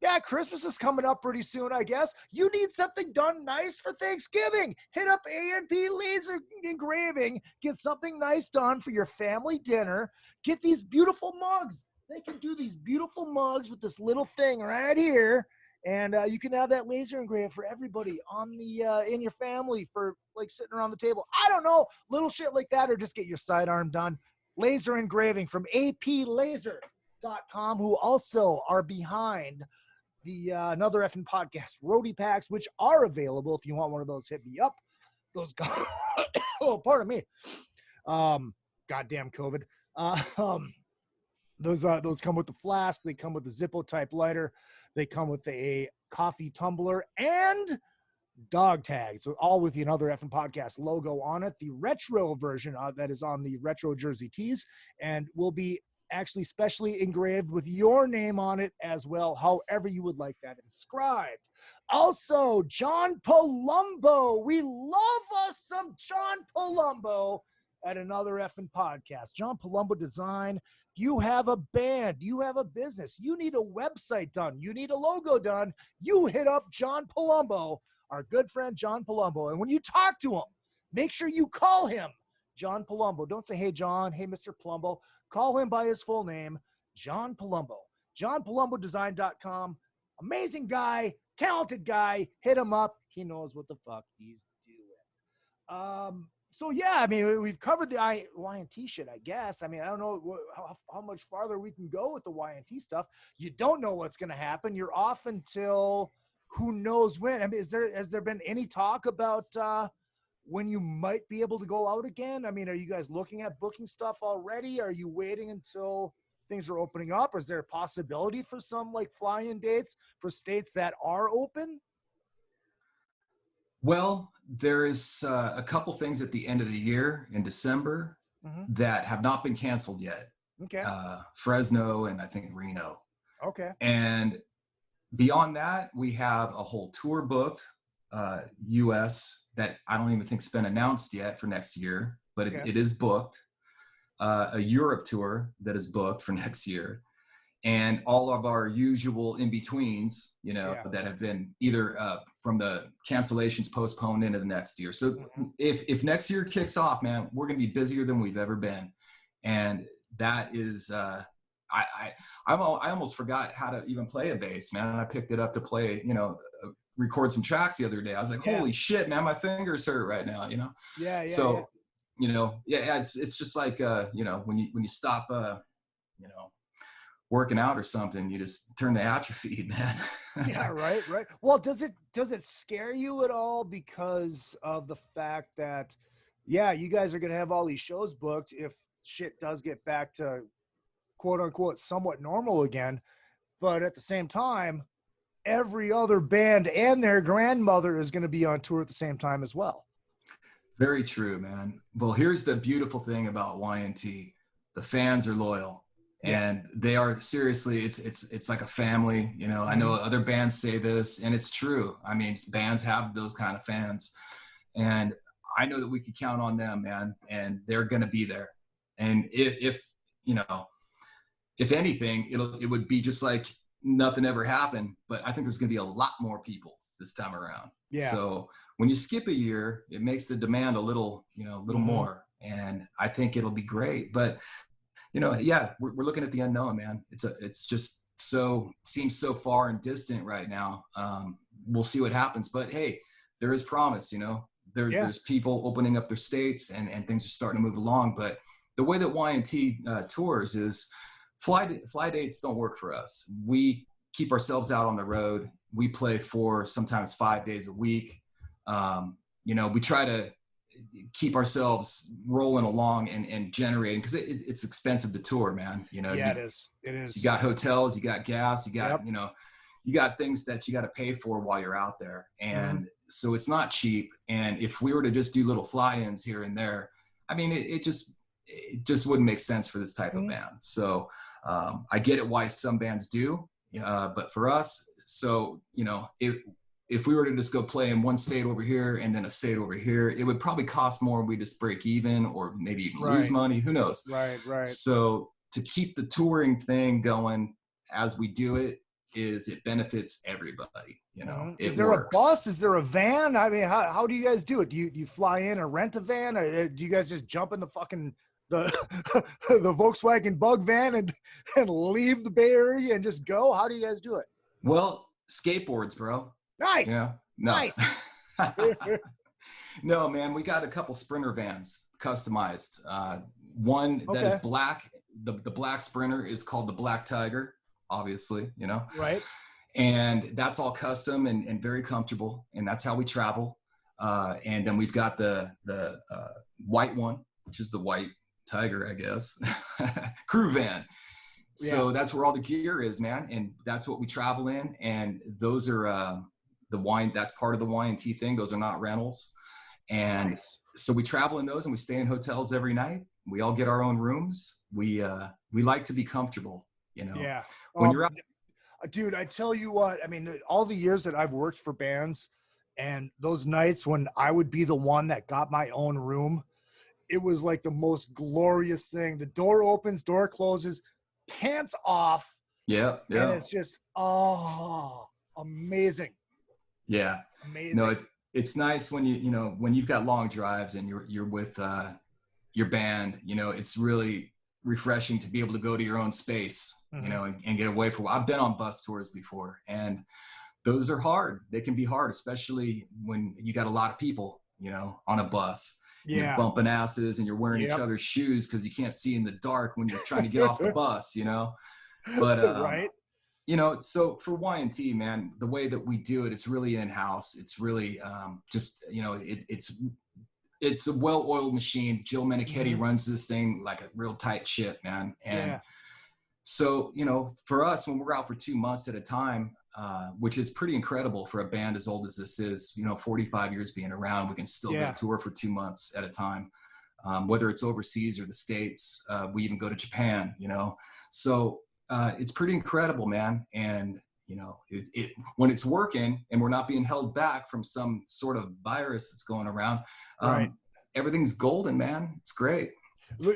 Yeah, Christmas is coming up pretty soon, I guess. You need something done nice for Thanksgiving. Hit up A&P Laser Engraving. Get something nice done for your family dinner. Get these beautiful mugs. They can do these beautiful mugs with this little thing right here. And you can have that laser engraved for everybody on the in your family for like sitting around the table. I don't know, little shit like that, or just get your sidearm done. Laser engraving from aplaser.com, who also are behind the another effing podcast, Roadie packs, which are available. If you want one of those, hit me up. Those oh, pardon me. Goddamn COVID. Those come with the Flask. They come with the Zippo type lighter. They come with a coffee tumbler and dog tags. So all with the Another Effing Podcast logo on it. The retro version that is on the retro jersey tees, and will be actually specially engraved with your name on it as well, however you would like that inscribed. Also, John Palumbo. We love us some John Palumbo at Another Effing Podcast. John Palumbo Design. You have a band, you have a business, you need a website done, you need a logo done, you hit up John Palumbo, our good friend John Palumbo. And when you talk to him, make sure you call him John Palumbo. Don't say, hey, John, hey, Mr. Palumbo. Call him by his full name, John Palumbo. JohnPalumboDesign.com. Amazing guy, talented guy. Hit him up. He knows what the fuck he's doing. So, yeah, I mean, we've covered the Y&T shit, I guess. I mean, I don't know how much farther we can go with the Y&T stuff. You don't know what's going to happen. You're off until who knows when. I mean, has there been any talk about when you might be able to go out again? I mean, are you guys looking at booking stuff already? Are you waiting until things are opening up? Or is there a possibility for some like fly-in dates for states that are open? Well, there is a couple things at the end of the year in December that have not been canceled yet. Okay. Fresno and I think Reno. Okay. And beyond that, we have a whole tour booked, U.S., that I don't even think's been announced yet for next year, but it is booked. A Europe tour that is booked for next year. And all of our usual in-betweens, you know, that have been either from the cancellations postponed into the next year. So if next year kicks off, man, we're going to be busier than we've ever been. And that is, I almost forgot how to even play a bass, man. I picked it up to play, you know, record some tracks the other day. I was like, holy shit, man, my fingers hurt right now, you know? So, you know, it's just like, you know, when you stop, you know, working out or something, you just turn to atrophy, man. Yeah, right. Well, does it scare you at all because of the fact that, yeah, you guys are going to have all these shows booked if shit does get back to quote unquote somewhat normal again, but at the same time, every other band and their grandmother is going to be on tour at the same time as well. Very true, man. Well, here's the beautiful thing about Y&T. The fans are loyal. And they are, seriously, it's like a family, you know. I know other bands say this, and it's true. I mean, bands have those kind of fans, and I know that we can count on them, man, and they're going to be there. And if you know, if anything, it would be just like nothing ever happened. But I think there's going to be a lot more people this time around. Yeah. So when you skip a year, it makes the demand a little, more. And I think it'll be great. But, yeah, we're looking at the unknown, man. It's just seems so far and distant right now. We'll see what happens. But hey, there is promise, there's people opening up their states and things are starting to move along. But the way that Y&T tours is fly dates don't work for us. We keep ourselves out on the road. We play for sometimes 5 days a week. We try to keep ourselves rolling along and generating, because it's expensive to tour, man. It is. You got hotels, you got gas, you got, you got things that you got to pay for while you're out there. And so it's not cheap. And if we were to just do little fly-ins here and there, I mean, it just wouldn't make sense for this type of band. So I get it why some bands do, but for us, so, if we were to just go play in one state over here and then a state over here, it would probably cost more. We just break even, or maybe even lose money. Who knows? Right. So to keep the touring thing going as we do it, it benefits everybody. Is there a bus? Is there a van? I mean, how do you guys do it? Do you fly in or rent a van? Or do you guys just jump in the fucking the Volkswagen Bug van and leave the Bay Area and just go? How do you guys do it? Well, skateboards, bro. Nice. Yeah. No. Nice. No, man, we got a couple Sprinter vans customized. One that is black. The black Sprinter is called the Black Tiger, obviously, Right. And that's all custom and very comfortable. And that's how we travel. And then we've got the white one, which is the White Tiger, I guess, crew van. So that's where all the gear is, man. And that's what we travel in. And those are that's part of the Y&T thing. Those are not rentals. And so we travel in those and we stay in hotels every night. We all get our own rooms. We like to be comfortable, Yeah. When you're out. Dude, I tell you what, I mean, all the years that I've worked for bands and those nights when I would be the one that got my own room, it was like the most glorious thing. The door opens, door closes, pants off. Yeah. And it's just, amazing. Yeah. Amazing. No, it's nice when when you've got long drives and you're with your band, it's really refreshing to be able to go to your own space, and get away from. I've been on bus tours before, and those are hard. They can be hard, especially when you got a lot of people, on a bus. Yeah. You're bumping asses and you're wearing each other's shoes because you can't see in the dark when you're trying to get off the bus, But right. So for Y&T, man, the way that we do it, it's really in-house. It's really it's a well-oiled machine. Jill Menichetti runs this thing like a real tight ship, man. And so, for us, when we're out for 2 months at a time, which is pretty incredible for a band as old as this is, 45 years being around, we can still go tour for 2 months at a time, whether it's overseas or the States. We even go to Japan, so it's pretty incredible, man. And, when it's working and we're not being held back from some sort of virus that's going around, everything's golden, man. It's great.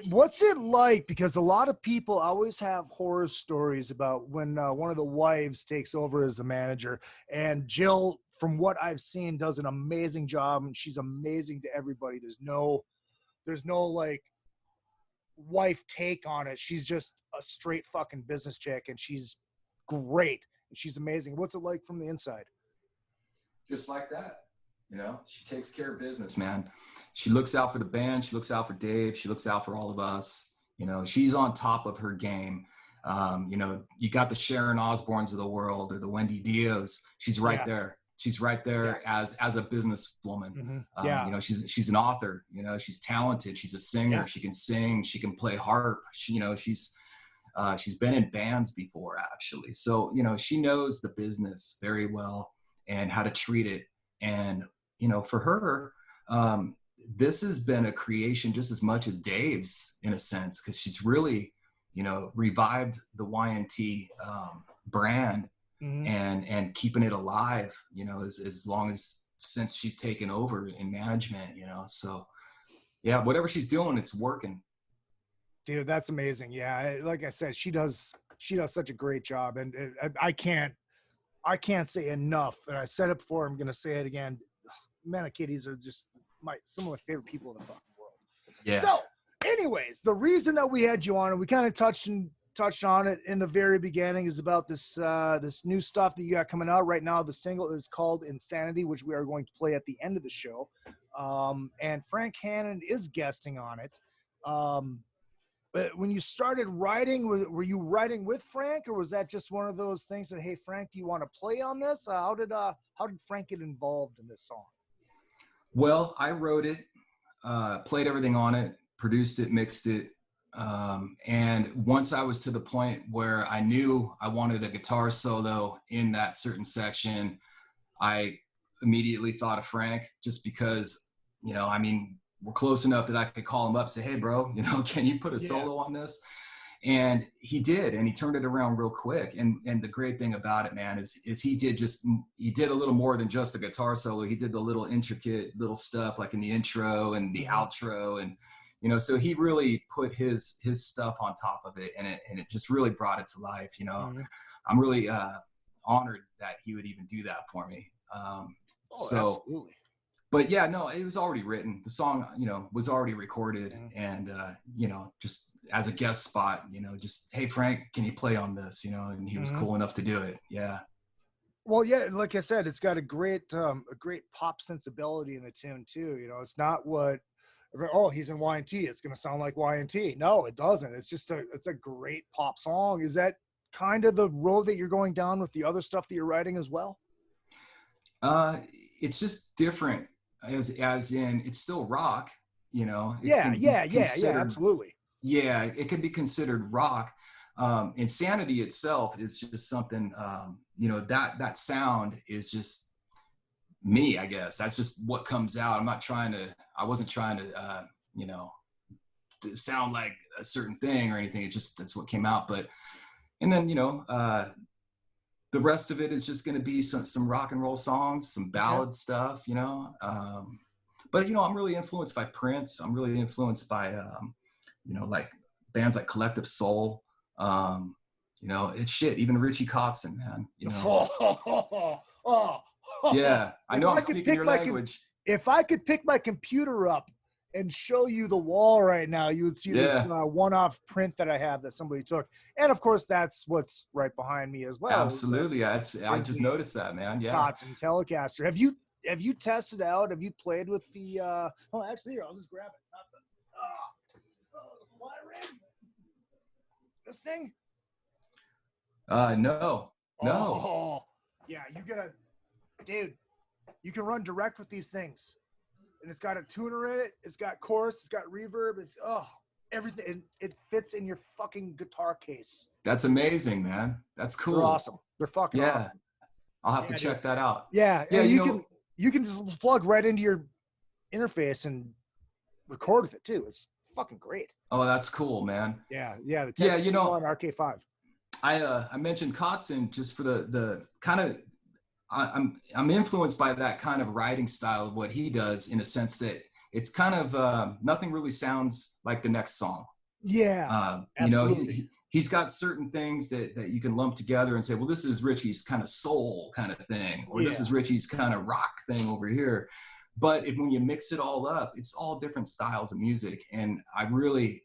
What's it like? Because a lot of people always have horror stories about when one of the wives takes over as the manager. And Jill, from what I've seen, does an amazing job, and she's amazing to everybody. There's no like wife take on it. She's just a straight fucking business chick, and she's great. And she's amazing. What's it like from the inside? Just like that. She takes care of business, man. She looks out for the band. She looks out for Dave. She looks out for all of us. She's on top of her game. You got the Sharon Osbournes of the world or the Wendy Dios. She's right there. She's right there as a businesswoman. She's an author. She's talented. She's a singer. She can sing. She can play harp. She's been in bands before, actually. So, she knows the business very well and how to treat it. And, for her, this has been a creation just as much as Dave's, in a sense, because she's really, revived the Y&T brand and keeping it alive, as long as since she's taken over in management, So, yeah, whatever she's doing, it's working. Dude, that's amazing. Yeah, like I said, she does such a great job, and I can't say enough. And I said it before, I'm gonna say it again. Mana Kitties are just some of my favorite people in the fucking world. Yeah. So, anyways, the reason that we had you on, and we kind of touched on it in the very beginning, is about this this new stuff that you got coming out right now. The single is called Insanity, which we are going to play at the end of the show. And Frank Hannon is guesting on it. But when you started writing, were you writing with Frank, or was that just one of those things that, hey, Frank, do you want to play on this? How did Frank get involved in this song? Well, I wrote it, played everything on it, produced it, mixed it. And once I was to the point where I knew I wanted a guitar solo in that certain section, I immediately thought of Frank, just because, you know, I mean, we're close enough that I could call him up, say, hey, bro, you know, can you put a solo on this? And he did, and he turned it around real quick. And the great thing about it, man, is he did a little more than just a guitar solo. He did the little intricate little stuff like in the intro and the outro, and you know, so he really put his stuff on top of it, and it just really brought it to life. You know, I'm really honored that he would even do that for me. Absolutely. But yeah, no, it was already written. The song, you know, was already recorded, and you know, just as a guest spot, you know, just, hey, Frank, can you play on this? You know, and he was cool enough to do it. Yeah. Well, yeah, like I said, it's got a great pop sensibility in the tune too. You know, it's not what, oh, he's in Y&T, it's gonna sound like Y&T. No, it doesn't. It's just it's a great pop song. Is that kind of the road that you're going down with the other stuff that you're writing as well? It's just different. As in, it's still rock, you know. Yeah, absolutely. Yeah, it can be considered rock. Insanity itself is just something, you know, that sound is just me, I guess. That's just what comes out. I wasn't trying to, you know, to sound like a certain thing or anything. That's what came out. And then, you know, the rest of it is just going to be some rock and roll songs, some ballad stuff, you know. But, you know, I'm really influenced by Prince. I'm really influenced by, you know, like bands like Collective Soul. You know, it's shit. Even Richie Kotzen, man. You know. Yeah, I know I'm speaking your language. If I could pick my computer up and show you the wall right now, you would see this one-off print that I have that somebody took. And of course, that's what's right behind me as well. Absolutely. I just noticed that, man. Yeah. Kotzen Telecaster. Have you tested out? Have you played with the oh, actually, here, I'll just grab it. This thing? No. Oh, yeah, dude, you can run direct with these things. And it's got a tuner in it. It's got chorus. It's got reverb. It's everything. It fits in your fucking guitar case. That's amazing, man. That's cool. They're awesome. They're fucking awesome. I'll have to check that out. Yeah. Yeah. You can just plug right into your interface and record with it too. It's fucking great. Oh, that's cool, man. Yeah. You know, on RK5. I mentioned Kotzen just for the kind of. I'm influenced by that kind of writing style of what he does, in a sense that it's kind of nothing really sounds like the next song. Yeah, you know, he's got certain things that you can lump together and say, well, this is Richie's kind of soul kind of thing, or this is Richie's kind of rock thing over here. But when you mix it all up, it's all different styles of music, and I really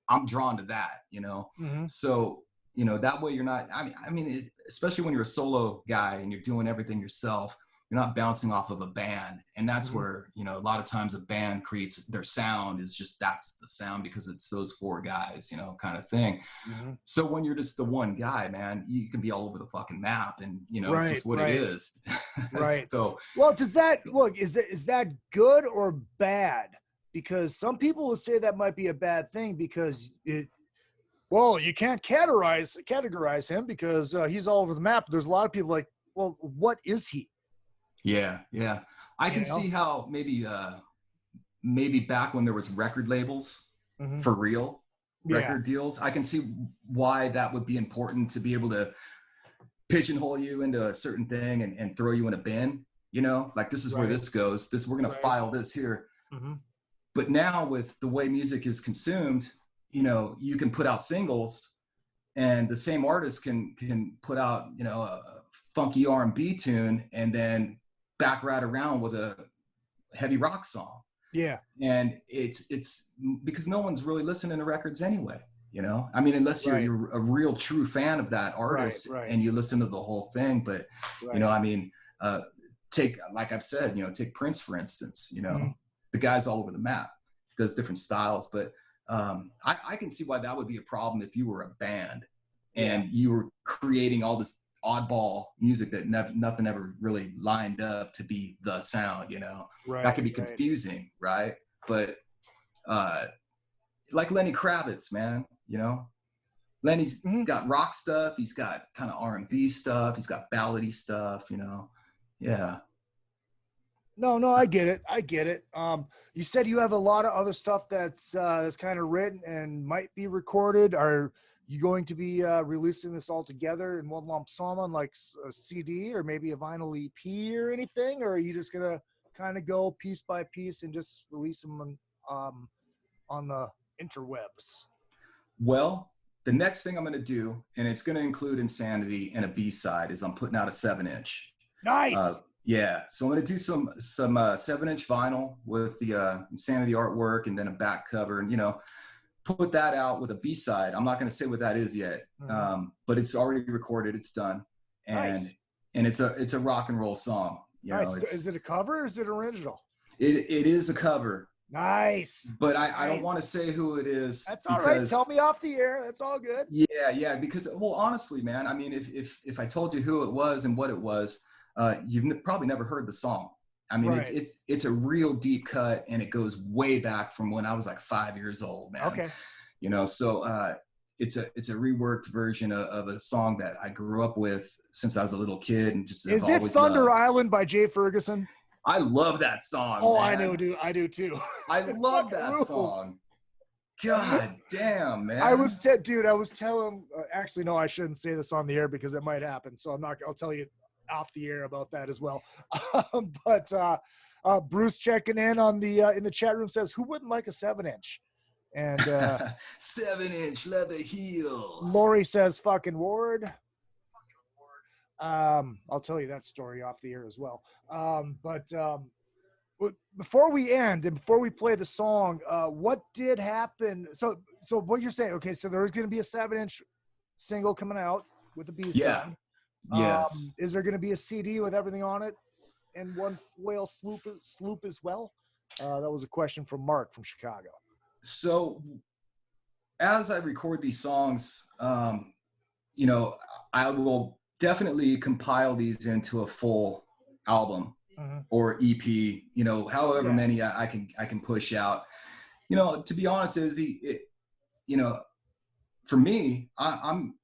I'm drawn to that, you know. So, you know, that way you're not, I mean, especially when you're a solo guy and you're doing everything yourself, you're not bouncing off of a band. And that's where, you know, a lot of times a band creates their sound is just, that's the sound because it's those four guys, you know, kind of thing. So when you're just the one guy, man, you can be all over the fucking map, and, you know, it's just what it is. So, well, is that good or bad? Because some people will say that might be a bad thing because well, you can't categorize him because he's all over the map. There's a lot of people like, well, what is he? Yeah. I can see how maybe back when there was record labels for real record deals, I can see why that would be important to be able to pigeonhole you into a certain thing and throw you in a bin, you know, like this is where this goes. We're going to file this here. But now with the way music is consumed, you know, you can put out singles, and the same artist can put out, you know, a funky R&B tune and then back right around with a heavy rock song. Yeah. And it's because no one's really listening to records anyway, you know? I mean, unless you're a real true fan of that artist and you listen to the whole thing. But, you know, I mean, take, like I've said, you know, take Prince, for instance, you know, the guy's all over the map, does different styles. But I can see why that would be a problem if you were a band and you were creating all this oddball music that nothing ever really lined up to be the sound, you know. That could be confusing, right? But like Lenny Kravitz, man, you know, Lenny's got rock stuff, he's got kind of R&B stuff, he's got ballady stuff, you know. Yeah. No, I get it. You said you have a lot of other stuff that's kind of written and might be recorded. Are you going to be releasing this all together in one lump sum on like a CD or maybe a vinyl EP or anything? Or are you just going to kind of go piece by piece and just release them on the interwebs? Well, the next thing I'm going to do, and it's going to include Insanity and a B-side, is I'm putting out a 7-inch. Nice. Yeah. So I'm going to do some 7-inch vinyl with the Insanity artwork and then a back cover, and, you know, put that out with a B-side. I'm not going to say what that is yet, but it's already recorded. It's done. And it's a rock and roll song. You know, is it a cover or is it original? It is a cover. Nice. But I don't want to say who it is. That's all right. Tell me off the air. That's all good. Yeah. Because, well, honestly, man, I mean, if I told you who it was and what it was, you've probably never heard the song. I mean, it's a real deep cut, and it goes way back from when I was like 5 years old, man. Okay. You know, so it's a reworked version of a song that I grew up with since I was a little kid, and just is it Thunder Island by Jay Ferguson? I love that song. Oh, man. I know, dude. I do too. I love that song. God damn, man. I was telling. Actually, no, I shouldn't say this on the air because it might happen. So I'll tell you off the air about that as well. But Bruce checking in on in the chat room says, who wouldn't like a 7-inch? And 7-inch leather heel. Lori says fucking Ward. I'll tell you that story off the air as well. But before we end and before we play the song, what did happen? So what you're saying, okay, so there's going to be a 7-inch single coming out with the B-side. Yeah. Yes. Is there going to be a CD with everything on it and one whale sloop as well? That was a question from Mark from Chicago. So as I record these songs, you know, I will definitely compile these into a full album or EP, you know, however many I can push out. You know, to be honest, Izzy, you know, for me, I'm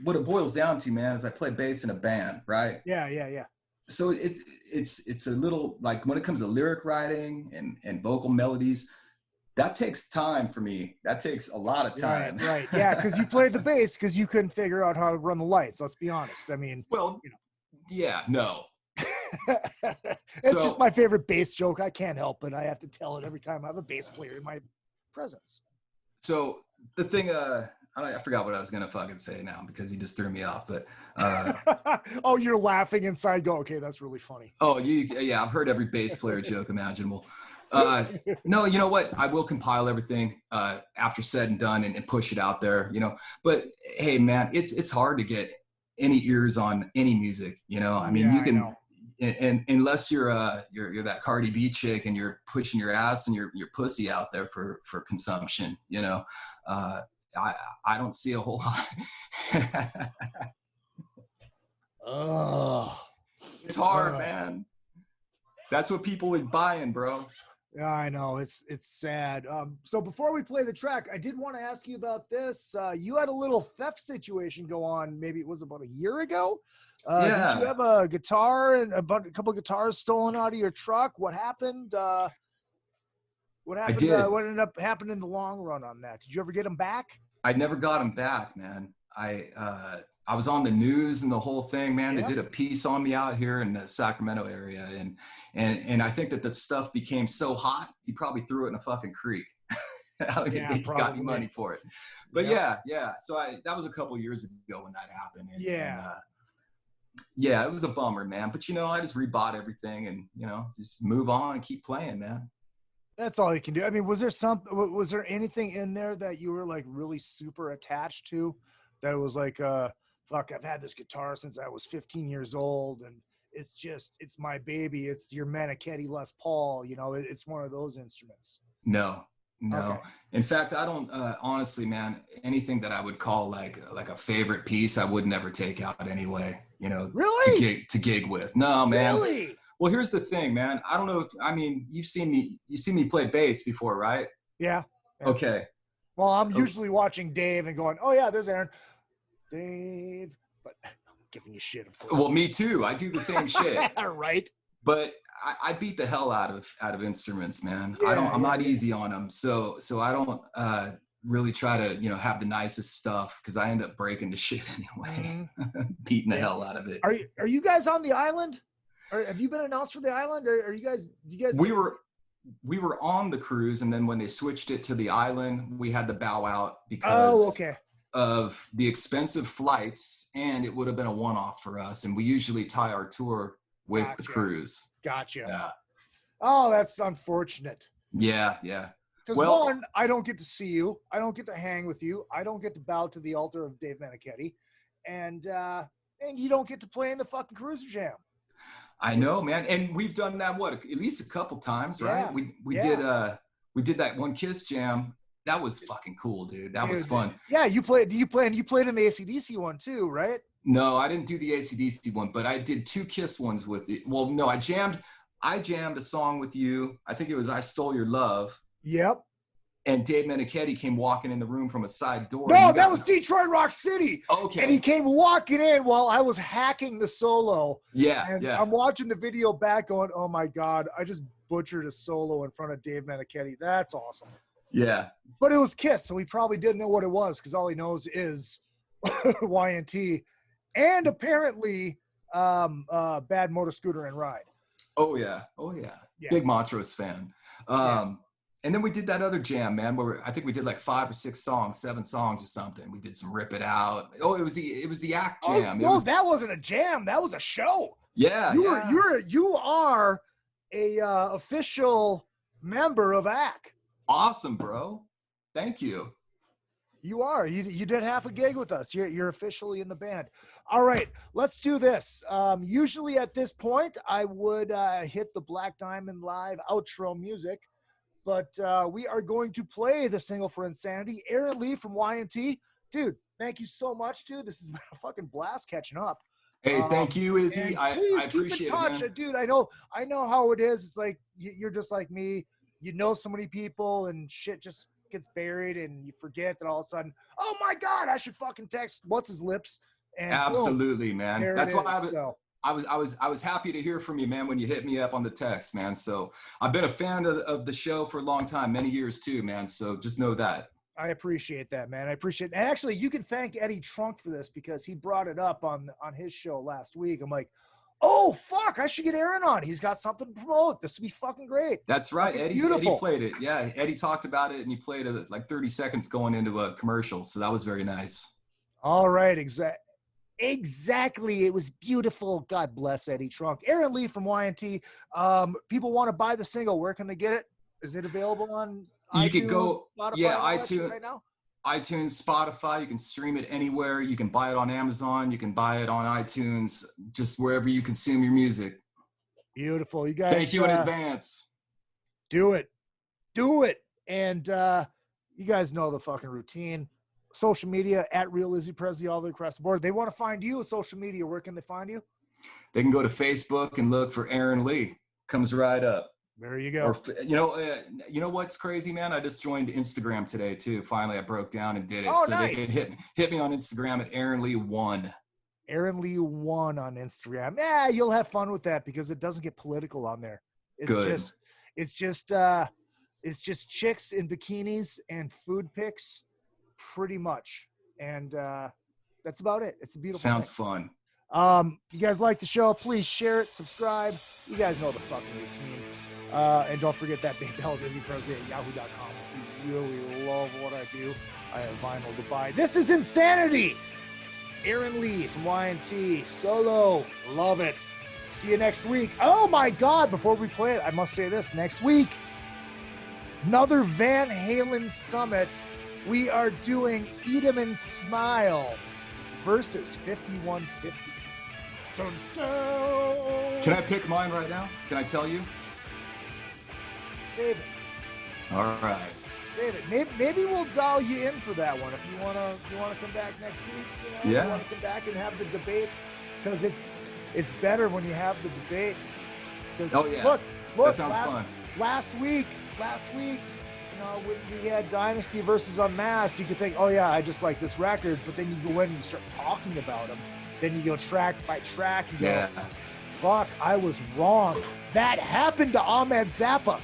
what it boils down to, man, is I play bass in a band, right? Yeah. So it's a little like when it comes to lyric writing and vocal melodies, that takes time for me. That takes a lot of time. Right. Yeah, because you played the bass because you couldn't figure out how to run the lights. Let's be honest. I mean, well, you know. Yeah, no. It's just my favorite bass joke. I can't help it. I have to tell it every time I have a bass player in my presence. So the thing, I forgot what I was gonna fucking say now because he just threw me off. But oh, you're laughing inside. Go, okay, that's really funny. Oh, yeah, I've heard every bass player joke imaginable. No, you know what? I will compile everything after said and done and push it out there. You know, but hey, man, it's hard to get any ears on any music. You know, I mean, you can. And unless you're that Cardi B chick and you're pushing your ass and your pussy out there for consumption, you know, I don't see a whole lot. Oh, it's hard, man. That's what people are buying, bro. Yeah, I know. It's sad. So before we play the track, I did want to ask you about this. You had a little theft situation go on. Maybe it was about a year ago. Yeah. Did you have a guitar and a couple of guitars stolen out of your truck? What happened? What happened? I did. What ended up happening in the long run on that? Did you ever get them back? I never got them back, man. I was on the news and the whole thing, man. They did a piece on me out here in the Sacramento area, and I think that stuff became so hot, he probably threw it in a fucking creek. I don't think they got any money for it. But yeah. So that was a couple years ago when that happened. And, yeah, it was a bummer, man. But, I just rebought everything and, just move on and keep playing, man. That's all you can do. I mean, was there anything in there that you were like really super attached to that was like, fuck, I've had this guitar since I was 15 years old and it's my baby. It's your Manichetti Les Paul, it's one of those instruments. No. Okay. In fact, I don't, honestly, man, anything that I would call like a favorite piece, I would never take out anyway, really? to gig with. No, man. Really? Well, here's the thing, man. I don't know you've seen me play bass before, right? Yeah. Okay. Well, I'm usually watching Dave and going, oh yeah, there's Aaron. Dave, but I'm giving you shit, of course. Well, me too. I do the same shit. Right. But I beat the hell out of instruments, man. I'm not easy on them. So I don't really try to, have the nicest stuff because I end up breaking the shit anyway, beating the hell out of it. Are you guys on the island? Or have you been announced for the island? Or do you guys? We were on the cruise, and then when they switched it to the island, we had to bow out because of the expensive flights, and it would have been a one-off for us. And we usually tie our tour with the cruise. Gotcha. Yeah. Oh, that's unfortunate. Yeah. Because one, I don't get to see you. I don't get to hang with you. I don't get to bow to the altar of Dave Manichetti. And you don't get to play in the fucking Cruiser Jam. I know, man. And we've done that, at least a couple times, right? Yeah. We did that one Kiss Jam. That was fucking cool, dude. That was fun. Yeah, you played in the AC/DC one too, right? No, I didn't do the AC/DC one, but I did 2 Kiss ones with you. Well, no, I jammed a song with you. I think it was I Stole Your Love. Yep. And Dave Manichetti came walking in the room from a side door. No, that was Detroit Rock City. Okay. And he came walking in while I was hacking the solo. Yeah, and I'm watching the video back going, oh my God, I just butchered a solo in front of Dave Manichetti. That's awesome. Yeah. But it was Kiss, so he probably didn't know what it was because all he knows is Y&T. And apparently, Bad Motor Scooter and Ride. Oh yeah. Big Montrose fan. And then we did that other jam, man, where I think we did like 5 or 6 songs, 7 songs or something. We did some Rip It Out. Oh, it was the Act Jam. That wasn't a jam. That was a show. Yeah. You are a official member of Act. Awesome, bro. Thank you. You are. You did half a gig with us. You're officially in the band. All right, let's do this. Usually at this point, I would hit the Black Diamond Live outro music, but we are going to play the single for Insanity. Aaron Leigh from Y&T. Dude, thank you so much, dude. This has been a fucking blast catching up. Hey, thank you, Izzy. I appreciate keep in touch, it, dude. I know how it is. It's like you're just like me. You know so many people, and shit just gets buried, and you forget that all of a sudden, oh my God, I should fucking text what's his lips. And absolutely, boom, man. That's why I was happy to hear from you, man, when you hit me up on the text, man. So I've been a fan of the show for a long time, many years too, man. So just know that. I appreciate that, man. I appreciate it. And actually, you can thank Eddie Trunk for this because he brought it up on his show last week. I'm like, oh, fuck, I should get Aaron on. He's got something to promote. This would be fucking great. That's right. Eddie played it. Yeah, Eddie talked about it, and he played it like 30 seconds going into a commercial. So that was very nice. All right, exactly. It was beautiful. God bless Eddie Trunk. Aaron Leigh from Y&T. People want to buy the single. Where can they get it? Is it available on iTunes? You could go, Spotify, iTunes right now? iTunes, Spotify. You can stream it anywhere. You can buy it on Amazon. You can buy it on iTunes, just wherever you consume your music. Beautiful. You guys. Thank you in advance. Do it. And you guys know the fucking routine. Social media at Real Izzy Presley all the way across the board. They want to find you on social media. Where can they find you? They can go to Facebook and look for Aaron Leigh. Comes right up. There you go. Or, you know what's crazy, man? I just joined Instagram today too. Finally, I broke down and did it. Oh, so nice. They can hit me on Instagram at Aaron Leigh 1. Aaron Leigh 1 on Instagram. Yeah, you'll have fun with that because it doesn't get political on there. It's just chicks in bikinis and food pics, pretty much. And that's about it. It's a beautiful Sounds thing. fun. You guys like the show, please share it, subscribe. You guys know the fucking routine. And don't forget that big bell, izzypresley@yahoo.com. you really love what I do, I have vinyl to buy. This is Insanity. AARON Leigh from Y&T, solo, love it. See you next week. Oh my God, before we play it, I must say this. Next week, another Van Halen Summit. We are doing Eat 'em and Smile versus 5150. Dun, dun. Can I pick mine right now? Can I tell you? Save it. All right. Save it. Maybe we'll dial you in for that one if you wanna come back next week. You know, Yeah. You wanna come back and have the debate, because it's better when you have the debate. Oh yeah. Look. That sounds fun. Last week, you know, when we had Dynasty versus Unmasked, you could think, oh yeah, I just like this record, but then you go in and you start talking about them. Then you go track by track and go, fuck, I was wrong. That happened to Ahmed Zappa.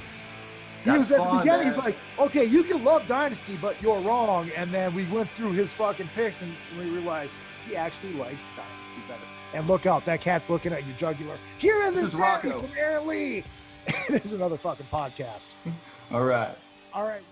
He was at the beginning, he's like, okay, you can love Dynasty, but you're wrong. And then we went through his fucking picks and we realized he actually likes Dynasty better. And look out, that cat's looking at your jugular. Here is his Rocco from AARON Leigh. It is another fucking podcast. All right. All right.